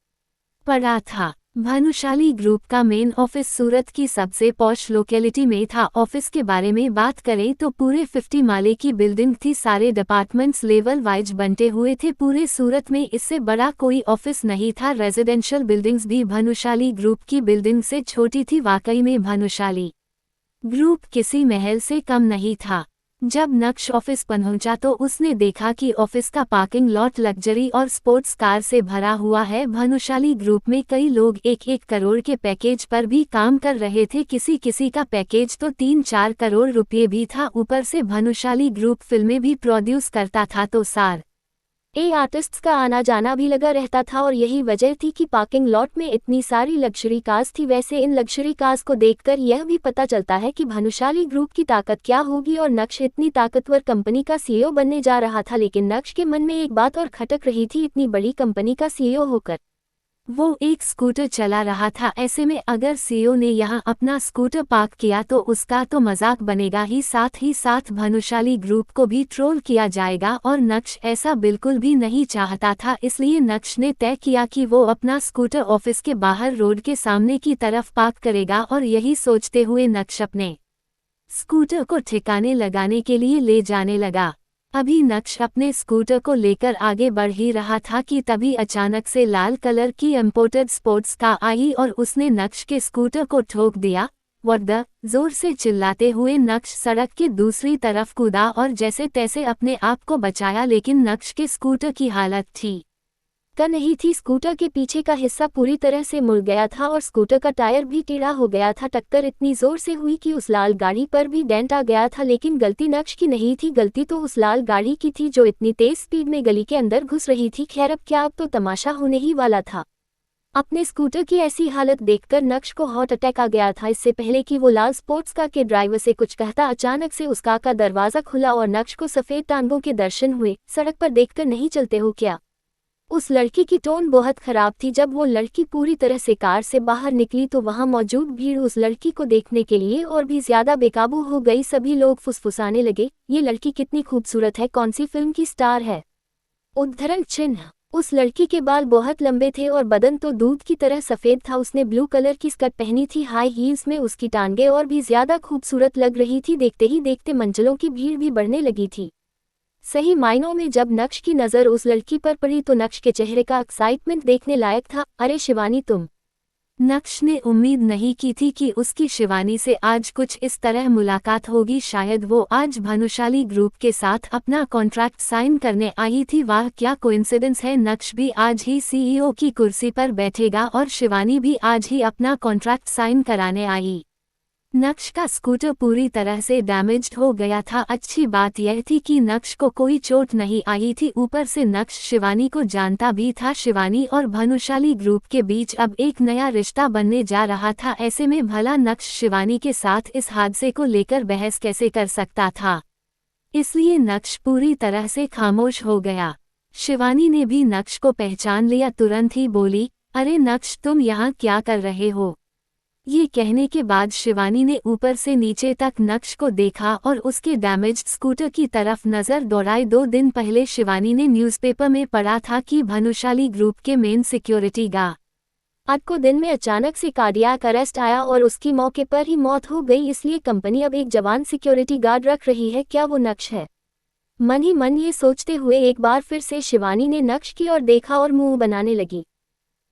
पड़ा था। भानुशाली ग्रुप का मेन ऑफिस सूरत की सबसे पॉश लोकेलिटी में था। ऑफिस के बारे में बात करें तो पूरे 50 माले की बिल्डिंग थी। सारे डिपार्टमेंट्स लेवल वाइज बंटे हुए थे। पूरे सूरत में इससे बड़ा कोई ऑफिस नहीं था। रेजिडेंशियल बिल्डिंग्स भी भानुशाली ग्रुप की बिल्डिंग से छोटी थी। वाकई में भानुशाली ग्रुप किसी महल से कम नहीं था। जब नक्श ऑफिस पहुंचा तो उसने देखा कि ऑफिस का पार्किंग लॉट लग्जरी और स्पोर्ट्स कार से भरा हुआ है। भानुशाली ग्रुप में कई लोग 1-1 करोड़ के पैकेज पर भी काम कर रहे थे। किसी किसी का पैकेज तो 3-4 करोड़ रुपए भी था। ऊपर से भानुशाली ग्रुप फिल्में भी प्रोड्यूस करता था तो आर्टिस्ट्स का आना जाना भी लगा रहता था और यही वजह थी कि पार्किंग लॉट में इतनी सारी लग्जरी कार्स थी। वैसे इन लग्जरी कार्स को देखकर यह भी पता चलता है कि भानुशाली ग्रुप की ताकत क्या होगी और नक्श इतनी ताकतवर कंपनी का सीईओ बनने जा रहा था। लेकिन नक्श के मन में एक बात और खटक रही थी, इतनी बड़ी कंपनी का सीईओ होकर वो एक स्कूटर चला रहा था। ऐसे में अगर सीईओ ने यहाँ अपना स्कूटर पार्क किया तो उसका तो मजाक बनेगा ही साथ भानुशाली ग्रुप को भी ट्रोल किया जाएगा और नक्श ऐसा बिल्कुल भी नहीं चाहता था। इसलिए नक्श ने तय किया कि वो अपना स्कूटर ऑफिस के बाहर रोड के सामने की तरफ पार्क करेगा और यही सोचते हुए नक्श अपने स्कूटर को ठिकाने लगाने के लिए ले जाने लगा। अभी नक्श अपने स्कूटर को लेकर आगे बढ़ ही रहा था कि तभी अचानक से लाल कलर की इम्पोर्टेड स्पोर्ट्स कार आई और उसने नक्श के स्कूटर को ठोक दिया। What the! जोर से चिल्लाते हुए नक्श सड़क के दूसरी तरफ कूदा और जैसे तैसे अपने आप को बचाया, लेकिन नक्श के स्कूटर की हालत थी का नहीं थी। स्कूटर के पीछे का हिस्सा पूरी तरह से मुड़ गया था और स्कूटर का टायर भी टेढ़ा हो गया था। टक्कर इतनी जोर से हुई कि उस लाल गाड़ी पर भी डेंट आ गया था, लेकिन गलती नक्श की नहीं थी, गलती तो उस लाल गाड़ी की थी जो इतनी तेज स्पीड में गली के अंदर घुस रही थी। खैर, अब क्या, अब तो तमाशा होने ही वाला था। अपने स्कूटर की ऐसी हालत देखकर नक्श को हार्ट अटैक आ गया था। इससे पहले कि वो लाल स्पोर्ट्स कार के ड्राइवर से कुछ कहता, अचानक से उस कार का दरवाजा खुला और नक्श को सफेद टांगों के दर्शन हुए। सड़क पर देखकर नहीं चलते हो क्या? उस लड़की की टोन बहुत खराब थी। जब वो लड़की पूरी तरह से कार से बाहर निकली तो वहां मौजूद भीड़ उस लड़की को देखने के लिए और भी ज्यादा बेकाबू हो गई। सभी लोग फुसफुसाने लगे, ये लड़की कितनी खूबसूरत है, कौन सी फिल्म की स्टार है? उद्धरण चिन्ह। उस लड़की के बाल बहुत लंबे थे और बदन तो दूध की तरह सफेद था। उसने ब्लू कलर की स्कर्ट पहनी थी। हाई हील्स में उसकी टांगें और भी ज्यादा खूबसूरत लग रही थी। देखते ही देखते मंजिलों की भीड़ भी बढ़ने लगी थी। सही मायनों में जब नक्श की नज़र उस लड़की पर पड़ी तो नक्श के चेहरे का एक्साइटमेंट देखने लायक था। अरे शिवानी, तुम! नक्श ने उम्मीद नहीं की थी कि उसकी शिवानी से आज कुछ इस तरह मुलाकात होगी। शायद वो आज भानुशाली ग्रुप के साथ अपना कॉन्ट्रैक्ट साइन करने आई थी। वाह, क्या कोइंसिडेंस है! नक्श भी आज ही सीईओ की कुर्सी पर बैठेगा और शिवानी भी आज ही अपना कॉन्ट्रैक्ट साइन कराने आई। नक्श का स्कूटर पूरी तरह से डैमेज्ड हो गया था। अच्छी बात यह थी कि नक्श को कोई चोट नहीं आई थी। ऊपर से नक्श शिवानी को जानता भी था। शिवानी और भानुशाली ग्रुप के बीच अब एक नया रिश्ता बनने जा रहा था। ऐसे में भला नक्श शिवानी के साथ इस हादसे को लेकर बहस कैसे कर सकता था? इसलिए नक्श पूरी तरह से खामोश हो गया। शिवानी ने भी नक्श को पहचान लिया। तुरंत ही बोली, अरे नक्श, तुम यहाँ क्या कर रहे हो? ये कहने के बाद शिवानी ने ऊपर से नीचे तक नक्श को देखा और उसके डैमेज्ड स्कूटर की तरफ नज़र दौड़ाई। 2 दिन पहले शिवानी ने न्यूज़पेपर में पढ़ा था कि भानुशाली ग्रुप के मेन सिक्योरिटी गार्ड को दिन में अचानक से कार्डियक अरेस्ट आया और उसकी मौके पर ही मौत हो गई, इसलिए कंपनी अब एक जवान सिक्योरिटी गार्ड रख रही है। क्या वो नक्श है? मन ही मन ये सोचते हुए एक बार फिर से शिवानी ने नक्श की ओर देखा और मुंह बनाने लगी।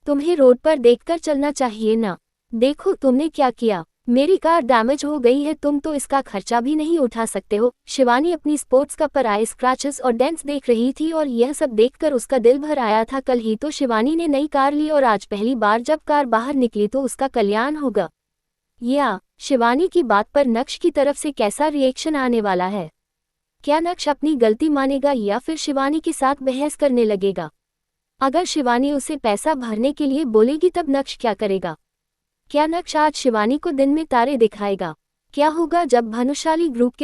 तुम्हें रोड पर देखकर चलना चाहिए ना। देखो तुमने क्या किया, मेरी कार डैमेज हो गई है, तुम तो इसका खर्चा भी नहीं उठा सकते हो। शिवानी अपनी स्पोर्ट्स कार पर आए स्क्रैचेस और डेंट्स देख रही थी और यह सब देखकर उसका दिल भर आया था। कल ही तो शिवानी ने नई कार ली और आज पहली बार जब कार बाहर निकली तो उसका कल्याण होगा। या शिवानी की बात पर नक्श की तरफ से कैसा रिएक्शन आने वाला है? क्या नक्श अपनी गलती मानेगा या फिर शिवानी के साथ बहस करने लगेगा? अगर शिवानी उसे पैसा भरने के लिए बोलेगी तब नक्श क्या करेगा? क्या नक्श आज शिवानी को दिन में तारे दिखाएगा? क्या होगा जब भानुशाली ग्रुप के